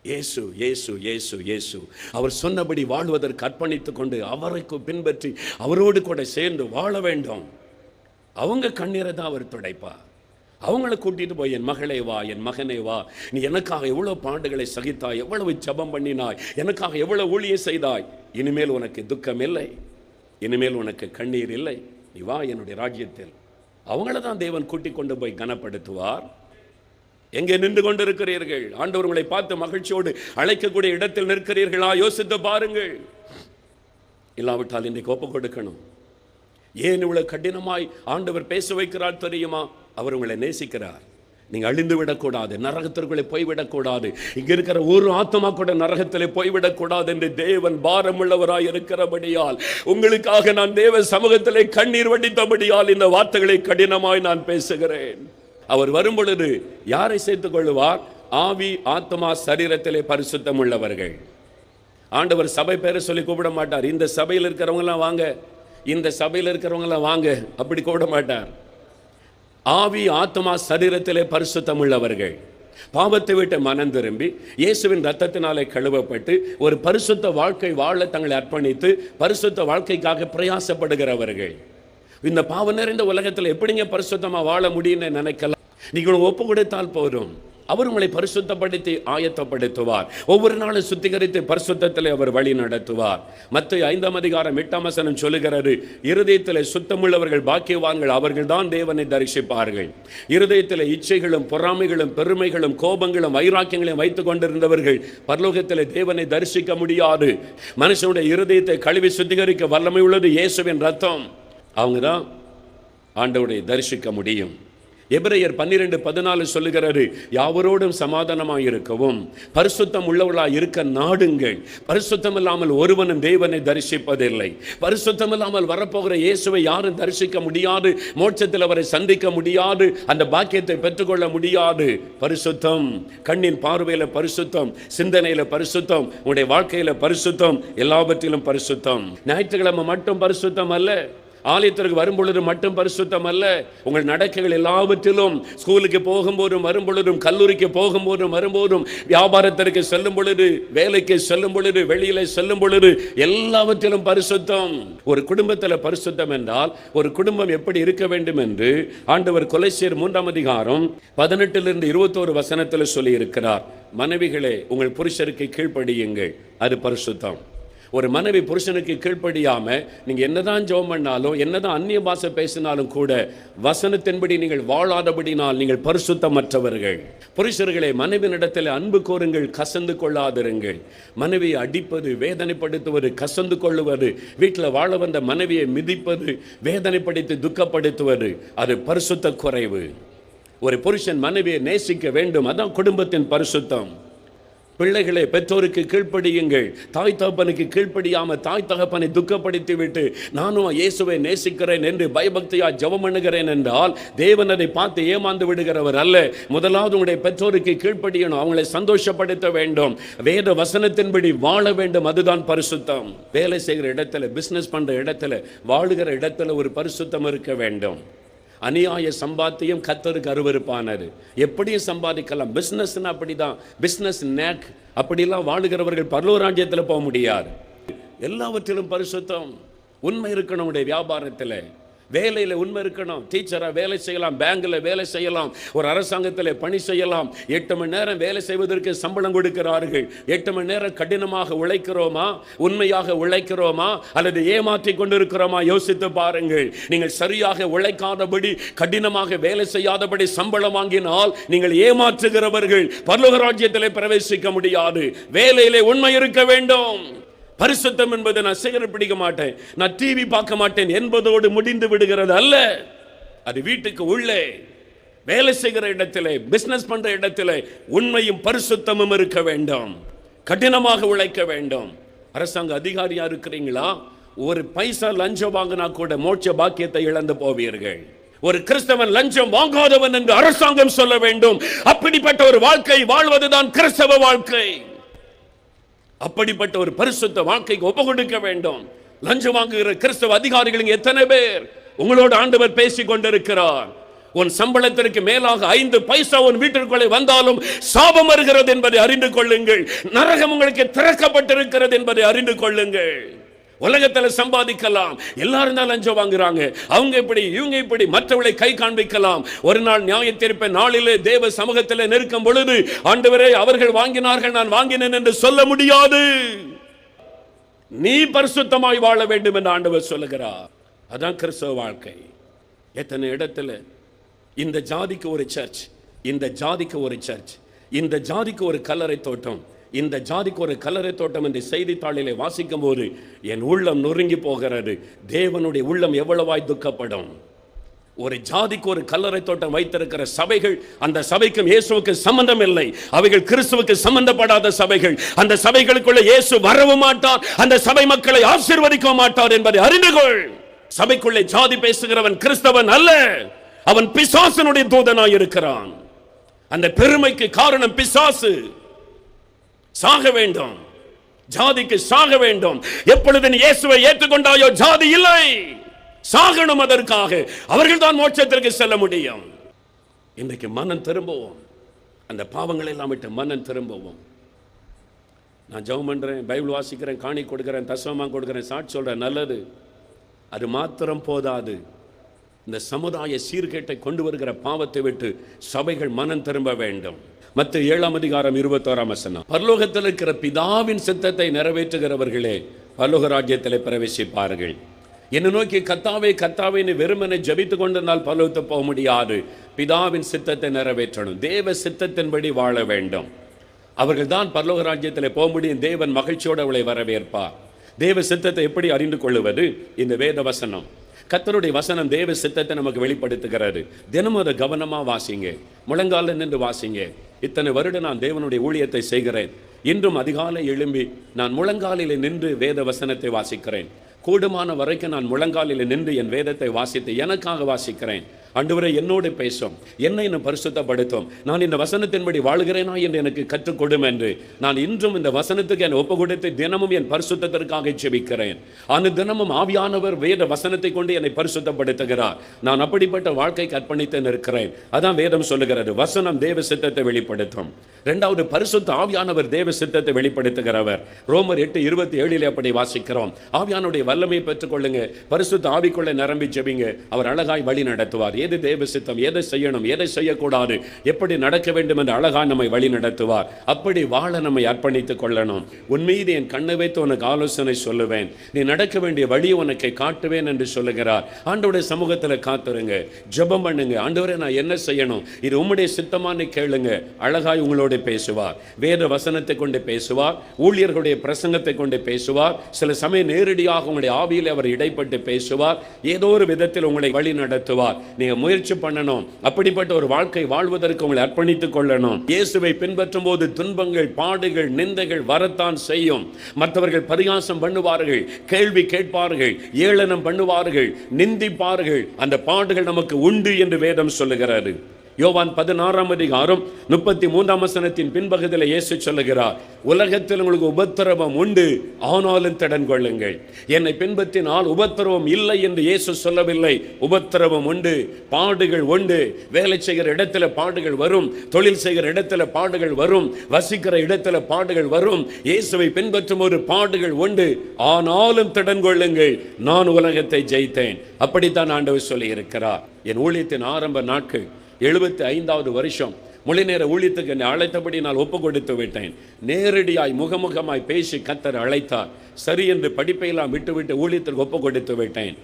இயேசு இயேசு இயேசு இயேசு அவர் சொன்னபடி வாழ்வதற்கு அர்ப்பணித்துக் கொண்டு அவரை பின்பற்றி அவரோடு கூட சேர்ந்து வாழ வேண்டும். அவங்க கண்ணீரை தான் அவர் துடைப்பார். அவங்கள கூட்டிட்டு போய், என் மகளே வா, என் மகனே வா, நீ எனக்காக எவ்வளவு பாடுகளை சகித்தாய், எவ்வளவு ஜெபம் பண்ணினாய், எனக்காக எவ்வளவு ஊழியம் செய்தாய், இனிமேல் உனக்கு துக்கம் இல்லை, இனிமேல் உனக்கு கண்ணீர் இல்லை, நீ வா என்னுடைய ராஜ்யத்தில். அவங்கள தான் தேவன் கூட்டிக் கொண்டு போய் கனப்படுத்துவார். எங்கே நின்று கொண்டிருக்கிறீர்கள்? ஆண்டவர் உங்களை பார்த்து மகிழ்ச்சியோடு அழைக்கக்கூடிய இடத்தில் நிற்கிறீர்களா? யோசித்து பாருங்கள். இல்லாவிட்டால் இன்றைக்கு ஒப்பு கொடுக்கணும். ஏன் இவ்வளவு கடினமாய் ஆண்டவர் பேச வைக்கிறார் தெரியுமா? அவர் உங்களை நேசிக்கிறார். நீங்க அழிந்து விடக்கூடாது, நரகத்திற்குள்ளே போய்விடக்கூடாது, இங்க இருக்கிற ஒரு ஆத்மா கூட நரகத்திலே போய்விடக்கூடாது என்று தேவன் பாரமுள்ளவராய் இருக்கிறபடியால், உங்களுக்காக நான் தேவ சமூகத்திலே கண்ணீர் வடித்தபடியால் இந்த வார்த்தைகளை கடினமாய் நான் பேசுகிறேன். அவர் வரும் பொழுது யாரை சேர்த்துக் கொள்வார்? ஆவி, ஆத்மா, சரீரத்திலே பரிசுத்தம் உள்ளவர்கள். ஆண்டவர் சபை பேரை சொல்லி கூப்பிட மாட்டார். இந்த சபையில் இருக்கிறவங்க எல்லாம் வாங்க, இந்த சபையில் இருக்கிறவங்க எல்லாம் வாங்க, அப்படி கூப்பிட மாட்டார். ஆவி, ஆத்மா, சரீரத்திலே பரிசுத்தம் உள்ளவர்கள், பாவத்தை விட்டு மனம் திரும்பி இயேசுவின் ரத்தத்தினாலே கழுவப்பட்டு ஒரு பரிசுத்த வாழ்க்கை வாழ தங்களை அர்ப்பணித்து பரிசுத்த வாழ்க்கைக்காக பிரயாசப்படுகிறவர்கள். இந்த பாவம் நிறைந்த உலகத்தில் எப்படிங்க பரிசுத்தமா வாழ முடியும்னு நினைக்கலாம். நீங்கள் ஒப்பு கொடுத்தால் போதும், அவர் உங்களை பரிசுத்தப்படுத்தி ஆயத்தப்படுத்துவார். ஒவ்வொரு நாளும் சுத்திகரித்து பரிசுத்தத்தில் அவர் வழி நடத்துவார். மத்தேயு 5:8 சொல்லுகிறது, இருதயத்தில் சுத்தமுள்ளவர்கள் பாக்கியவான்கள், அவர்கள் தான் தேவனை தரிசிப்பார்கள். இருதயத்தில் இச்சைகளும் பொறாமைகளும் பெருமைகளும் கோபங்களும் வைராக்கியங்களையும் வைத்துக் கொண்டிருந்தவர்கள் பரலோகத்தில் தேவனை தரிசிக்க முடியாது. மனுஷனுடைய இருதயத்தை கழுவி சுத்திகரிக்க வல்லமை உள்ளது இயேசுவின் ரத்தம். அவங்க தான் ஆண்டவரை தரிசிக்க முடியும். எபிரேயர் 12:14 சொல்லுகிறாரு, யாவரோடும் சமாதானமாய் இருக்கவும் பரிசுத்தம் உள்ளவர்களாய் இருக்க நாடுங்கள். பரிசுத்தம் இல்லாமல் ஒருவனும் தேவனை தரிசிப்பதில்லை. பரிசுத்தம் இல்லாமல் வரப்போகிற இயேசுவை யாரும் தரிசிக்க முடியாது. மோட்சத்தில் அவரை சந்திக்க முடியாது. அந்த பாக்கியத்தை பெற்றுக்கொள்ள முடியாது. பரிசுத்தம், கண்ணின் பார்வையில பரிசுத்தம், சிந்தனையில பரிசுத்தம், உங்களுடைய வாழ்க்கையில பரிசுத்தம், எல்லாவற்றிலும் பரிசுத்தம். ஞாயிற்றுக்கிழமை மட்டும் பரிசுத்தம் அல்ல, ஆலயத்திற்கு வரும்பொழுது மட்டும் பரிசுத்தம் அல்ல, உங்கள் நடக்கைகள் எல்லாவற்றிலும், ஸ்கூலுக்கு போகும்போதும் வரும்பொழுதும், கல்லூரிக்கு போகும்போதும் வரும்போதும், வியாபாரத்திற்கு செல்லும் பொழுது, வேலைக்கு செல்லும் பொழுது, வெளியில செல்லும் பொழுது, எல்லாவற்றிலும் பரிசுத்தம். ஒரு குடும்பத்தில் பரிசுத்தம் என்றால் ஒரு குடும்பம் எப்படி இருக்க வேண்டும் என்று ஆண்டவர் கொலோசியர் 3:18-21 சொல்லி இருக்கிறார். மனைவிகளே, உங்கள் புருஷருக்கு கீழ்ப்படியுங்கள், அது பரிசுத்தம். ஒரு மனைவி புருஷனுக்கு கீழ்ப்படியாம நீங்க என்னதான் ஜெபம் பண்ணாலும், என்னதான் அந்நிய பாஷை பேசினாலும் கூட வசனத்தின்படி நீங்கள் வாழாதபடினால் நீங்கள் பரிசுத்தமற்றவர்கள். புருஷர்களே, மனைவியிடத்தில் அன்பு கோருங்கள், கசந்து கொள்ளாதிருங்கள். மனைவியை அடிப்பது, வேதனைப்படுத்துவது, கசந்து கொள்ளுவது, வீட்டில் வாழ வந்த மனைவியை மிதிப்பது, வேதனைப்படுத்தி துக்கப்படுத்துவது, அது பரிசுத்த குறைவு. ஒரு புருஷன் மனைவியை நேசிக்க வேண்டும், அதான் குடும்பத்தின் பரிசுத்தம். பிள்ளைகளே, பெற்றோருக்கு கீழ்ப்படியுங்கள். தாய் தகப்பனுக்கு கீழ்ப்படியாம தாய் தகப்பனை துக்கப்படுத்தி விட்டு நானும் இயேசுவை நேசிக்கிறேன் என்று பயபக்தியா ஜெபம் பண்ணுகிறேன் என்றால் தேவன் அதை பார்த்து ஏமாந்து விடுகிறவர் அல்ல. முதலாவது உங்களுடைய பெற்றோருக்கு கீழ்ப்படியணும், அவங்களை சந்தோஷப்படுத்த வேண்டும், வேத வசனத்தின்படி வாழ வேண்டும், அதுதான் பரிசுத்தம். வேலை செய்கிற இடத்துல, பிசினஸ் பண்ற இடத்துல, வாழுகிற இடத்துல ஒரு பரிசுத்தம் இருக்க வேண்டும். அநியாய சம்பாத்தியம் கர்த்தருக்கு அருவருப்பானது. எப்படியும் சம்பாதிக்கலாம், பிசினஸ்னா அப்படிதான், பிசினஸ் நேக், அப்படிலாம் வாழுகிறவர்கள் பரலோக ராஜ்யத்தில் போக முடியாது. எல்லாவற்றிலும் பரிசுத்தம். உண்மை இருக்கணும் உடைய வியாபாரத்தில், வேலையில் உண்மை இருக்கணும். டீச்சராக வேலை செய்யலாம், பேங்கில் வேலை செய்யலாம், ஒரு அரசாங்கத்தில் பணி செய்யலாம். 8 மணி நேரம் வேலை செய்வதற்கு சம்பளம் கொடுக்கிறார்கள். 8 மணி நேரம் கடினமாக உழைக்கிறோமா, உண்மையாக உழைக்கிறோமா, அல்லது ஏமாற்றி கொண்டிருக்கிறோமா? யோசித்து பாருங்கள். நீங்கள் சரியாக உழைக்காதபடி, கடினமாக வேலை செய்யாதபடி சம்பளம் வாங்கினால் நீங்கள் ஏமாற்றுகிறவர்கள். பரலோக ராஜ்யத்திலே பிரவேசிக்க முடியாது. வேலையிலே உண்மை இருக்க வேண்டும். பரிசுத்தம் என்பது நான் சிகரெட் பிடிக்க மாட்டேன், நான் டிவி பார்க்க மாட்டேன் என்பதோடு முடிந்து விடுகிறது அல்ல. அது வீட்டுக்கு உள்ளே, வேலை செய்கிற இடத்திலே, பிசினஸ் பண்ற இடத்திலே உண்மையும் பரிசுத்தமும் இருக்க வேண்டும். கடினமாக உழைக்க வேண்டும். அரசாங்க அதிகாரியா இருக்கிறீங்களா, ஒரு பைசா லஞ்சம் வாங்கினா கூட மோட்ச பாக்கியத்தை இழந்து போவீர்கள். ஒரு கிறிஸ்தவன் லஞ்சம் வாங்காதவன் என்று அரசாங்கம் சொல்ல வேண்டும். அப்படிப்பட்ட ஒரு வாழ்க்கை வாழ்வதுதான் கிறிஸ்தவ வாழ்க்கை. அப்படிப்பட்ட ஒரு பரிசுத்த வாழ்க்கைக்கு ஒப்பு கொடுக்க வேண்டும். லஞ்சம் வாங்குகிற கிறிஸ்தவ அதிகாரிகள் எத்தனை பேர்? உங்களோடு ஆண்டவர் பேசிக் கொண்டிருக்கிறார். உன் சம்பளத்திற்கு மேலாக 5 பைசா உன் வீட்டிற்குள்ளே வந்தாலும் சாபம் வருகிறது என்பதை அறிந்து கொள்ளுங்கள். நரகம் உங்களுக்கு திறக்கப்பட்டிருக்கிறது என்பதை அறிந்து கொள்ளுங்கள். உலகத்தில் சம்பாதிக்கலாம், எல்லாரும் தான் லஞ்சம் வாங்குறாங்க, அவங்க இப்படி இவங்க இப்படி, மற்றவர்களை கை காண்பிக்கலாம். ஒரு நாள் நியாய தீர்ப்பு நாளிலே தேவ சமூகத்தில் நிற்கும் பொழுது, ஆண்டவரே அவர்கள் வாங்கினார்கள், நான் வாங்கினேன் என்று சொல்ல முடியாது. நீ பரிசுத்தமாய் வாழ வேண்டும் என்று ஆண்டவர் சொல்லுகிறார். அதான் கிறிஸ்தவ வாழ்க்கை. எத்தனை இடத்துல இந்த ஜாதிக்கு ஒரு சர்ச், இந்த ஜாதிக்கு ஒரு சர்ச், இந்த ஜாதிக்கு ஒரு கல்லறை தோட்டம், இந்த ஜாதிக்கு ஒரு கல்லறை தோட்டம் என்று செய்தித்தாளிலே வாசிக்கும் போது என் உள்ளம் நொறுங்கி போகிறது. தேவனுடைய உள்ளம் எவ்வளவாய் துக்கப்படும். ஒரு ஜாதிக்கு ஒரு கல்லறை தோட்டம் வைத்திருக்கிற சபைகள், அந்த சபைக்கும் இயேசுவுக்கு சம்பந்தம் இல்லை. அவைகள் கிறிஸ்துவுக்கு சம்பந்தப்படாத சபைகள். அந்த சபைகளுக்குள்ள இயேசு வரவும் மாட்டார், அந்த சபை மக்களை ஆசீர்வதிக்க மாட்டார் என்பதை அறிந்து கொள். சபைக்குள்ளே ஜாதி பேசுகிறவன் கிறிஸ்தவன் அல்ல, அவன் பிசாசனுடைய தூதனாய் இருக்கிறான். அந்த பெருமைக்கு காரணம் பிசாசு. சாக வேண்டும், ஜாதிக்கு சாக வேண்டும். எப்பொழுது நீ இயேசுவை ஏற்றுக்கொண்டாயோ ஜாதி இல்லை, சாகணும். அதற்காக அவர்கள் தான் மோட்சத்திற்கு செல்ல முடியும். இன்றைக்கு மனம் திரும்புவோம், அந்த பாவங்களை எல்லாம் விட்டு மனம் திரும்புவோம். நான் ஜெபம் பண்றேன், பைபிள் வாசிக்கிறேன், காணி கொடுக்கிறேன், தசமமா கொடுக்கிறேன், சாட்சி சொல்றேன், நல்லது. அது மாத்திரம் போதாது. இந்த சமுதாய சீர்கேட்டை கொண்டு வருகிற பாவத்தை விட்டு சபைகள் மனம் திரும்ப வேண்டும். மத்தேயு 7:21 பரலோகத்தில் இருக்கிற பிதாவின் சித்தத்தை நிறைவேற்றுகிறவர்களே பரலோக ராஜ்யத்திலே பிரவேசிப்பார்கள். என்னை நோக்கி கர்த்தாவே கர்த்தாவே வெறுமனை ஜபித்துக் கொண்டிருந்தால் பரலோகத்துக்கு போக முடியாது. பிதாவின் சித்தத்தை நிறைவேற்றணும், தேவ சித்தத்தின்படி வாழ வேண்டும். அவர்கள் தான் பரலோக ராஜ்யத்தில் போக முடியும். தேவன் மகிழ்ச்சியோடு அவளை வரவேற்பார். தேவ சித்தத்தை எப்படி அறிந்து கொள்வது? இந்த வேத வசனம், கர்த்தருடைய வசனம் தேவ சித்தத்தை நமக்கு வெளிப்படுத்துகிறது. தினமும் அதை கவனமாக வாசிங்க, முழங்கால நின்று வாசிங்க. இத்தனை வருடம் நான் தேவனுடைய ஊழியத்தை செய்கிறேன். இன்றும் அதிகாலை எழும்பி நான் முழங்காலில் நின்று வேத வசனத்தை வாசிக்கிறேன். கூடுமான வரைக்கும் நான் முழங்காலில் நின்று என் வேதத்தை வாசித்து எனக்காக வாசிக்கிறேன். ஆண்டவரே என்னோடு பேசும், என்னை இன்னும் பரிசுத்தப்படுத்தும், நான் இந்த வசனத்தின்படி வாழ்கிறேனா என்று எனக்கு கற்றுக் கொடும் என்று நான் இன்றும் இந்த வசனத்துக்கு என் ஒப்பு கொடுத்து தினமும் என் பரிசுத்தத்திற்காக ஜெபிக்கிறேன். அந்த தினமும் ஆவியானவர் வேத வசனத்தை கொண்டு என்னை பரிசுத்தப்படுத்துகிறார். நான் அப்படிப்பட்ட வாழ்க்கைக்கு அர்ப்பணித்து நிற்கிறேன். அதான் வேதம் சொல்லுகிறது, வசனம் தேவ சித்தத்தை வெளிப்படுத்தும். இரண்டாவது, பரிசுத்த ஆவியானவர் தேவ சித்தத்தை வெளிப்படுத்துகிறவர். ரோமர் 8:27 அப்படி வாசிக்கிறோம். ஆவியானுடைய வல்லமையை பெற்றுக் கொள்ளுங்க, பரிசுத்த ஆவிக்குள்ள நிரம்பி ஜெபிங்க, அவர் அழகாய் வழி நடத்துவார். எது தேவ சித்தம், எதை செய்யணும், எதை செய்யக்கூடாது, எப்படி நடக்க வேண்டும் என்று அழகாய் நம்மை வழி நடத்துவார். அப்படி வாழ நம்மை அர்ப்பணித்துக் கொள்ளணும். உன் மீது என் கண்ணை வைத்து உனக்கு ஆலோசனை சொல்லுவேன், நீ நடக்க வேண்டிய வழி உனக்கு காட்டுவேன் என்று சொல்லுகிறார். ஆண்டவருடைய சமூகத்தில் காத்துருங்க, ஜெபம் பண்ணுங்க. ஆண்டவரே நான் என்ன செய்யணும், இது உம்முடைய சித்தமானு கேளுங்க. அழகாய் உங்களோட பேசுவார், வேத வசனத்தை கொண்டு பேசுவார், ஊழியர்களுடைய பிரசங்கத்தை கொண்டு பேசுவார். சில சமயம் நேரடியாக உங்களுடைய ஆவியில் அவர் இடைப்பட்டு பேசுவார். ஏதோ ஒரு விதத்தில் உங்களை வழி நடத்துவார். நீங்க முயற்சி பண்ணணும். அப்படிப்பட்ட ஒரு வாழ்க்கை வாழ்வதற்கு உங்களை அர்ப்பணித்துக் கொள்ளணும். இயேசுவை பின்பற்றும் போது துன்பங்கள், பாடுகள், நிந்தைகள் வரத்தான் செய்யும். மற்றவர்கள் பரிகாசம் பண்ணுவார்கள், கேள்வி கேட்பார்கள், ஏளனம் பண்ணுவார்கள், நிந்திப்பார்கள். அந்த பாடுகள் நமக்கு உண்டு என்று வேதம் சொல்லுகிறது. யோவான் 16:33 பின்பகுதியில் இயேசு சொல்லுகிறார், உலகத்தில் உங்களுக்கு உபத்திரவம் உண்டு, ஆனாலும் திடன் கொள்ளுங்கள். என்னை பின்பற்றினால் உபத்திரவம் இல்லை என்று இயேசு சொல்லவில்லை. உபத்திரவம் உண்டு, பாடுகள் உண்டு. வேலை செய்கிற இடத்துல பாடுகள் வரும், தொழில் செய்கிற இடத்துல பாடுகள் வரும், வசிக்கிற இடத்துல பாடுகள் வரும். இயேசுவை பின்பற்றும் ஒரு பாடுகள் உண்டு, ஆனாலும் திடன் கொள்ளுங்கள், நான் உலகத்தை ஜெயித்தேன். அப்படித்தான் ஆண்டவர் சொல்லி இருக்கிறார். என் ஊழியத்தின் ஆரம்ப நாட்கள் 75வது வருஷம் மொழி நேர ஊழியத்துக்கு என்னை அழைத்தபடி நான் ஒப்பு கொடுத்து விட்டேன். நேரடியாய் முகமுகமாய் பேசி கர்த்தர் அழைத்தார். சரி என்று படிப்பையெல்லாம் விட்டுவிட்டு ஊழியத்திற்கு ஒப்பு கொடுத்து விட்டேன்.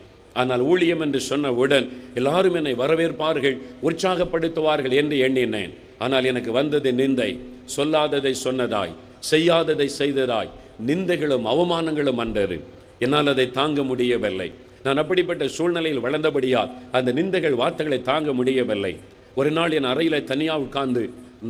ஆனால் ஊழியம் என்று சொன்னவுடன் எல்லாரும் என்னை வரவேற்பார்கள், உற்சாகப்படுத்துவார்கள் என்று எண்ணினேன். ஆனால் எனக்கு வந்தது நிந்தை. சொல்லாததை சொன்னதாய், செய்யாததை செய்ததாய், நிந்தைகளும் அவமானங்களும் வந்தது. என்னால் அதை தாங்க முடியவில்லை. நான் அப்படிப்பட்ட சூழ்நிலையில் வளர்ந்தபடியால் அந்த நிந்தைகள், வார்த்தைகளை தாங்க முடியவில்லை. ஒரு நாள் என் அறையில் தனியாக உட்கார்ந்து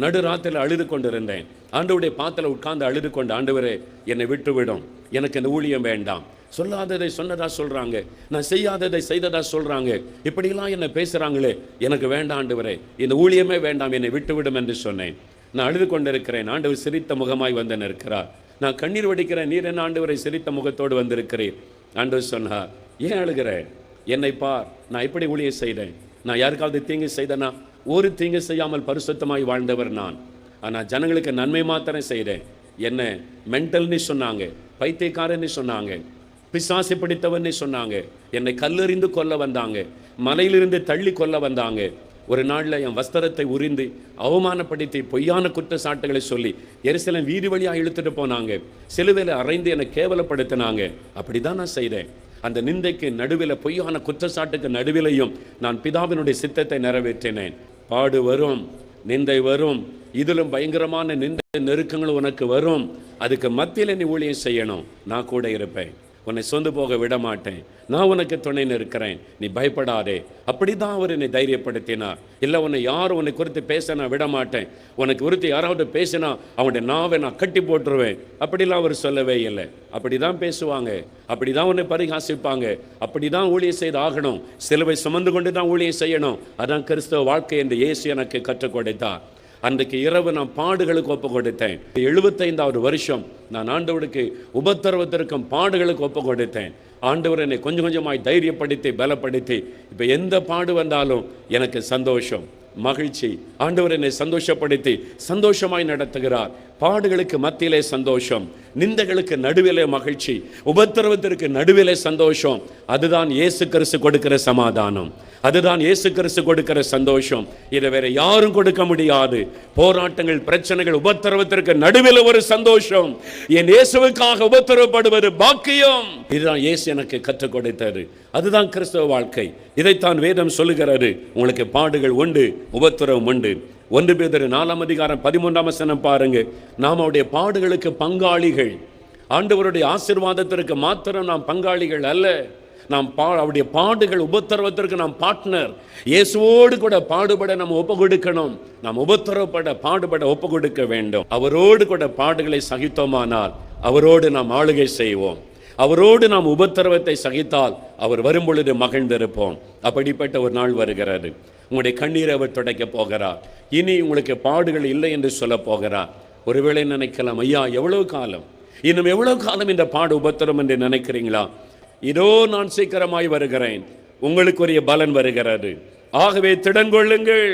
நடுராத்திரில் அழுது கொண்டிருந்தேன். ஆண்டவருடைய பாத்திரம் உட்கார்ந்து அழுது கொண்டு, ஆண்டவரே என்னை விட்டுவிடும், எனக்கு இந்த ஊழியம் வேண்டாம். சொல்லாததை சொன்னதா சொல்றாங்க, நான் செய்யாததை செய்ததா சொல்றாங்க, இப்படிலாம் என்னை பேசுறாங்களே, எனக்கு வேண்டாம் ஆண்டவரே, இந்த ஊழியமே வேண்டாம், என்னை விட்டுவிடும் என்று சொன்னேன். நான் அழுது கொண்டிருக்கிறேன். ஆண்டவர் சிரித்த முகமாய் வந்து நிற்கிறார். நான் கண்ணீர் வடிக்கிறேன். நீர் என்ன ஆண்டவரை சிரித்த முகத்தோடு வந்திருக்கிறேன். ஆண்டவர் சொன்னார், ஏன் அழுகிற, என்னை பார், நான் எப்படி ஊழியம் செய்தேன். நான் யாருக்காவது தீங்கு செய்தனா? ஒரு தீங்கு செய்யாமல் பரிசுத்தமாய் வாழ்ந்தவர் நான். ஆனால் ஜனங்களுக்கு நன்மை மாத்திரம் செய்தேன். என்ன மென்டல்னு சொன்னாங்க, பைத்தியக்காரன்னு சொன்னாங்க, பிசாசு பிடித்தவன்னு சொன்னாங்க, என்னை கல்லெறிந்து கொல்ல வந்தாங்க, மலையிலிருந்து தள்ளி கொல்ல வந்தாங்க. ஒரு நாளில் என் வஸ்திரத்தை உரிந்து அவமானப்படுத்தி பொய்யான குற்றச்சாட்டுகளை சொல்லி எருசலேம் வீதி வழியாக இழுத்துட்டு போனாங்க. சிலுவையில் அறைந்து என்னை கேவலப்படுத்தினாங்க. அப்படி தான் நான் செய்தேன். அந்த நிந்தைக்கு நடுவில், பொய்யான குற்றச்சாட்டுக்கு நடுவிலையும் நான் பிதாவினுடைய சித்தத்தை நிறைவேற்றினேன். பாடு வரும், நிந்தை வரும், இதிலும் பயங்கரமான நிந்தை நெருக்கங்கள் உனக்கு வரும். அதுக்கு மத்தியில் நீ ஊழியம் செய்யணும், நான் கூட இருப்பேன். உன்னை சொந்து போக விட மாட்டேன், நான் உனக்கு துணைன்னு இருக்கிறேன், நீ பயப்படாதே. அப்படிதான் அவர் என்னை தைரியப்படுத்தினார். இல்லை உன்னை யாரும் உன்னை குறித்து பேச நான் விட மாட்டேன், உனக்கு குறித்து யாராவது பேசினா அவனுடைய நாவை நான் கட்டி போட்டுருவேன், அப்படிலாம் அவர் சொல்லவே இல்லை. அப்படிதான் பேசுவாங்க, அப்படிதான் உன்னை பரிகாசிப்பாங்க, அப்படிதான் ஊழியம் செய்து ஆகணும், சிலுவை சுமந்து கொண்டு தான் ஊழியம் செய்யணும். அதான் கிறிஸ்தவ வாழ்க்கை என்று இயேசு எனக்கு கற்றுக் கொடுத்தார். அன்றைக்கு இரவு நான் பாடுகளுக்கு ஒப்பு கொடுத்தேன். 75வது வருஷம் நான் ஆண்டவருக்கு உபத்திரவத்திற்கும் பாடுகளுக்கு ஒப்பு கொடுத்தேன். ஆண்டவர் என்னை கொஞ்சம் கொஞ்சமாய் தைரியப்படுத்தி பலப்படுத்தி இப்போ எந்த பாடு வந்தாலும் எனக்கு சந்தோஷம், மகிழ்ச்சி. ஆண்டவர் என்னை சந்தோஷப்படுத்தி சந்தோஷமாய் நடத்துகிறார். பாடுகளுக்கு மத்தியிலே சந்தோஷம், நிந்தைகளுக்கு நடுவிலே மகிழ்ச்சி, உபத்திரவத்திற்கு நடுவிலே சந்தோஷம். அதுதான் இயேசு கிறிஸ்து கொடுக்கிற சமாதானம், அதுதான் இயேசு கிறிஸ்து கொடுக்கிற சந்தோஷம். இதை வேற யாரும் கொடுக்க முடியாது. போராட்டங்கள், பிரச்சனைகள், உபத்திரவத்திற்கு நடுவில் ஒரு சந்தோஷம். என் இயேசுவுக்காக உபத்திரவப்படுவது பாக்கியம். இதுதான் இயேசு எனக்கு கற்றுக் கொடுத்தது. அதுதான் கிறிஸ்தவ வாழ்க்கை. இதைத்தான் வேதம் சொல்லுகிறது. உங்களுக்கு பாடுகள் உண்டு, உபத்திரவம் உண்டு. 1 பேதுரு 4:13 பாருங்க. நாம் அவருடைய பாடுகளுக்கு பங்காளிகள். ஆண்டவருடைய ஆசீர்வாதத்திற்கு மாத்திரம் நாம் பங்காளிகள் அல்ல, நாம் அவருடைய பாடுகள் உபத்திரவத்திற்கு நாம் பார்ட்னர். இயேசுவோடு கூட பாடுபட நாம் ஒப்பு கொடுக்கணும். நாம் உபத்திரவப்பட பாடுபட ஒப்பு கொடுக்க வேண்டும். அவரோடு கூட பாடுகளை சகித்தோமானால் அவரோடு நாம் ஆளுகை செய்வோம். அவரோடு நாம் உபத்திரவத்தை சகித்தால் அவர் வரும் பொழுது மகிழ்ந்திருப்போம். அப்படிப்பட்ட ஒரு நாள் வருகிறது. உங்களுடைய கண்ணீரை அவர் துடைக்க போகிறார். இனி உங்களுக்கு பாடுகள் இல்லை என்று சொல்ல போகிறார். ஒருவேளை நினைக்கலாம், ஐயா எவ்வளவு காலம், இன்னும் எவ்வளவு காலம் இந்த பாடு உபத்திரம் என்று நினைக்கிறீங்களா? இதோ நான் சீக்கிரமாய் வருகிறேன், உங்களுக்குரிய பலன் வருகிறது. ஆகவே திடன் கொள்ளுங்கள்.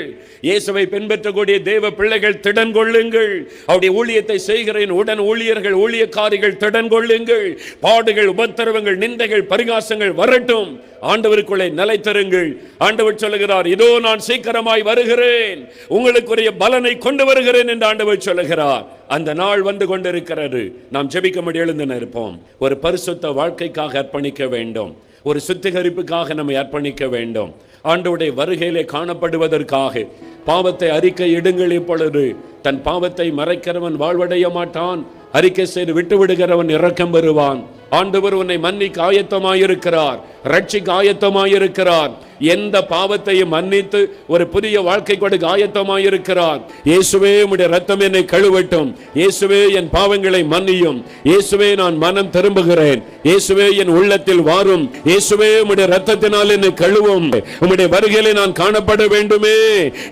இயேசுவை பின்பற்றக்கூடிய தேவ பிள்ளைகள் திடன் கொள்ளுங்கள். அவருடைய ஊழியத்தை செய்கிறேன் உடன் ஊழியர்கள், ஊழியக்காரிகள் திடன் கொள்ளுங்கள். பாடுகள், உபத்திரவங்கள், நிந்தைகள், பரிகாசங்கள் வரட்டும், ஆண்டவருக்குள்ளே நிலைத்திருங்கள். ஆண்டவர் சொல்லுகிறார், இதோ நான் சீக்கிரமாய் வருகிறேன், உங்களுக்குரிய பலனை கொண்டு வருகிறேன் என்று ஆண்டவர் சொல்லுகிறார். அந்த நாள் வந்து கொண்டிருக்கிறது. நாம் ஜெபிக்கும்படி எழுந்து நிற்போம். ஒரு பரிசுத்த வாழ்க்கைக்காக அர்ப்பணிக்க வேண்டும். ஒரு சுத்திகரிப்புக்காக நம்மை அர்ப்பணிக்க வேண்டும். ஆண்டவருடைய வருகையிலே காணப்படுவதற்காக பாவத்தை அறிக்கை இடுங்கள். இப்பொழுது தன் பாவத்தை மறைக்கிறவன் வாழ்வடைய மாட்டான், அறிக்கை செய்து விட்டு விடுகிறவன் இரக்கம் பெறுவான். ஆண்டவர் உன்னை மன்னிக்க ஆயத்தமாயிருக்கிறார், ரட்சிக்க ஆயத்தமாயிருக்கிறார். எந்த பாவத்தையும் மன்னித்து ஒரு புதிய வாழ்க்கை கொடுக்க ஆயத்தமாயிருக்கிறார். இயேசுவே உம்முடைய ரத்தம் என்னை கழுவட்டும், இயேசுவே என் பாவங்களை மன்னியும், இயேசுவே நான் மனம் திரும்புகிறேன், இயேசுவே என் உள்ளத்தில் வாரும், இயேசுவே உம்முடைய ரத்தத்தினால் என்னை கழுவும். உம்முடைய வருகையிலே நான் காணப்பட வேண்டுமே,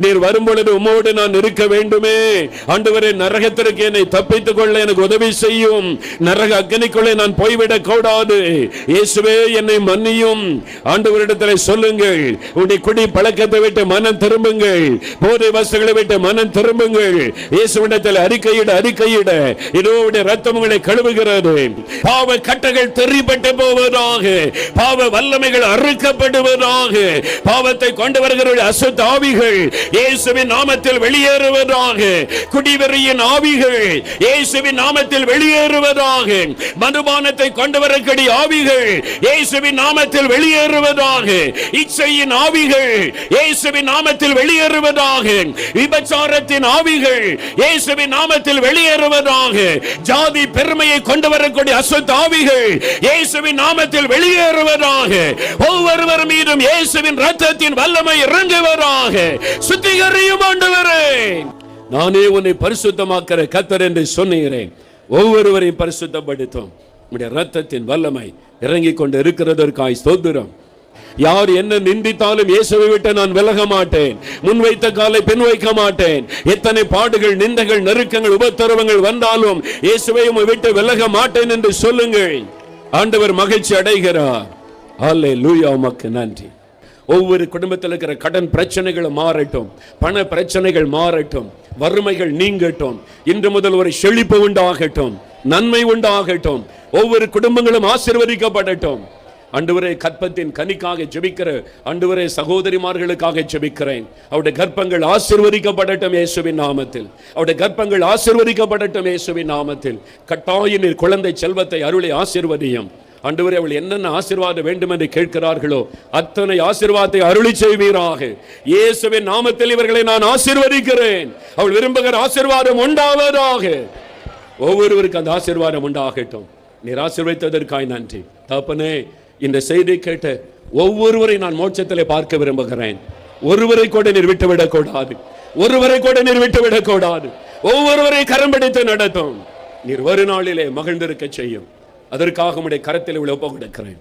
நீர் வரும் பொழுது உம்மோடு நான் இருக்க வேண்டுமே. ஆண்டவரே, நரகத்திற்கு என்னை தப்பித்துக் கொள்ள எனக்கு உதவி செய்யும், நரக அக்னிக்குள்ளே நான் போய்விடக் கூடாது. இயேசுவே என்னை மன்னியும். ஆண்டவரிடத்தில் சொல்லுங்கள், உன்னுடைய குடி பழக்கத்தை விட்டு மனம் திரும்புங்கள், போதை வஸ்துகளை விட்டு மனம் திரும்புங்கள். இயேசுவிடத்தில் அறிக்கையிட இதோ உடைய ரத்தம் உங்களை கழுவுகிறது. பாவ கட்டுகள் தெரிப்பட்டு போவதாக, பாவ வல்லமைகள் அறுக்கப்படுவதாக, பாவத்தை கொண்டு வருகிற அசுத்த ஆவிகள் இயேசுவின் நாமத்தில் வெளியேறுவதாக, குடிவெறியின் ஆவிகள் இயேசுவின் நாமத்தில் வெளியேறுவதாக, மதுபானத்தை கொண்டு வரக்கூடிய ஆவிகள் இயேசுவின் நாமத்தில் வெளியேறுவதாக, இச்சையின் ஆவிகள் இயேசுவின் நாமத்தில் வெளியேறுவதாக, விபச்சாரத்தின் ஆவிகள் இயேசுவின் நாமத்தில் வெளியேறுவதாக, ஜாதி பெருமையை கொண்டு வரக்கூடிய அசுத்த ஆவிகள் இயேசுவின் நாமத்தில் வெளியேறுவதாக, ஒவ்வொருவர் மீதும் இயேசுவின் இரத்தத்தின் வல்லமை இறங்குவதாக. சுத்திகரியும் ஆண்டவரே, நானே உன்னை பரிசுத்தமாக்கிற கர்த்தர் என்று சொன்னீரேன். ஒவ்வொருவரையும் பரிசுத்தப்படுத்தும் உம்முடைய இரத்தத்தின் வல்லமை இறங்கிக் கொண்டு இருக்கிறதற்காய் ஸ்தோத்திரம். யார் என்ன நிந்தித்தாலும் இயேசுவை விட்டு நான் விலக மாட்டேன், முன்வைத்த காலை பின் வைக்க மாட்டேன். எத்தனை பாடுகள், நிந்தைகள், நெருக்கங்கள், உபத்திரவங்கள் வந்தாலும் இயேசுவை விட்டு விலக மாட்டேன் என்று சொல்லுங்கள். ஆண்டவர் மகிழ்ச்சி அடைகிறார். அல்லேலூயா, உமக்கு நன்றி. ஒவ்வொரு குடும்பத்தில் இருக்கிற கடன் பிரச்சனைகள் மாறட்டும், பண பிரச்சனைகள் மாறட்டும், வறுமைகள் நீங்கட்டும். இன்று முதல் ஒரு செழிப்பு உண்டாகட்டும், நன்மை உண்டாகட்டும். ஒவ்வொரு குடும்பங்களும் ஆசீர்வதிக்கப்படட்டும். ஆண்டவரே, கற்பத்தின் கனிக்காக ஜெபிக்கிற ஆண்டவரே சகோதரிமார்களுக்காக ஜெபிக்கிறேன். அவருடைய கற்பங்கள் ஆசீர்வதிக்கப்படட்டும் இயேசுவின் நாமத்தில். அவருடைய கற்பங்கள் ஆசீர்வதிக்கப்படட்டும் இயேசுவின் நாமத்தில். கட்டாய நீர் குழந்தை செல்வத்தை அருளை ஆசீர்வதியும். ஆண்டவரே, அவள் என்னென்ன ஆசீர்வாதம் வேண்டும் என்று கேட்கிறார்களோ அத்தனை ஆசீர்வாதத்தை அருளி செய்வீராக. இயேசுவின் நாமத்தில் இவர்களை நான் ஆசீர்வதிக்கிறேன். அவள் விரும்புகிற ஆசீர்வாதம் உண்டாவதாக. ஒவ்வொருவருக்கு அந்த ஆசீர்வாதம் உண்டாகட்டும். நீர் ஆசீர்வதித்ததற்காய் நன்றி. தகப்பனே, இந்த செய்தி கேட்ட ஒவ்வொருவரை நான் மோட்சத்திலே பார்க்க விரும்புகிறேன். ஒருவரை கூட நீர் விட்டுவிடக் கூடாது, ஒருவரை கூட நீர் விட்டுவிடக் கூடாது. ஒவ்வொருவரை கரம் பிடித்து நடத்தும். நீர் ஒரு நாளிலே மகிழ்ந்திருக்க செய்யும். அதற்காக உம்முடைய கரத்தில் ஒப்பு கொடுக்கிறேன்.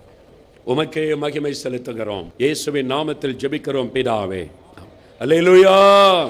உமக்கே மகிமை செலுத்துகிறோம். இயேசுவின் நாமத்தில் ஜெபிக்கிறோம் பிதாவே. அல்லேலூயா.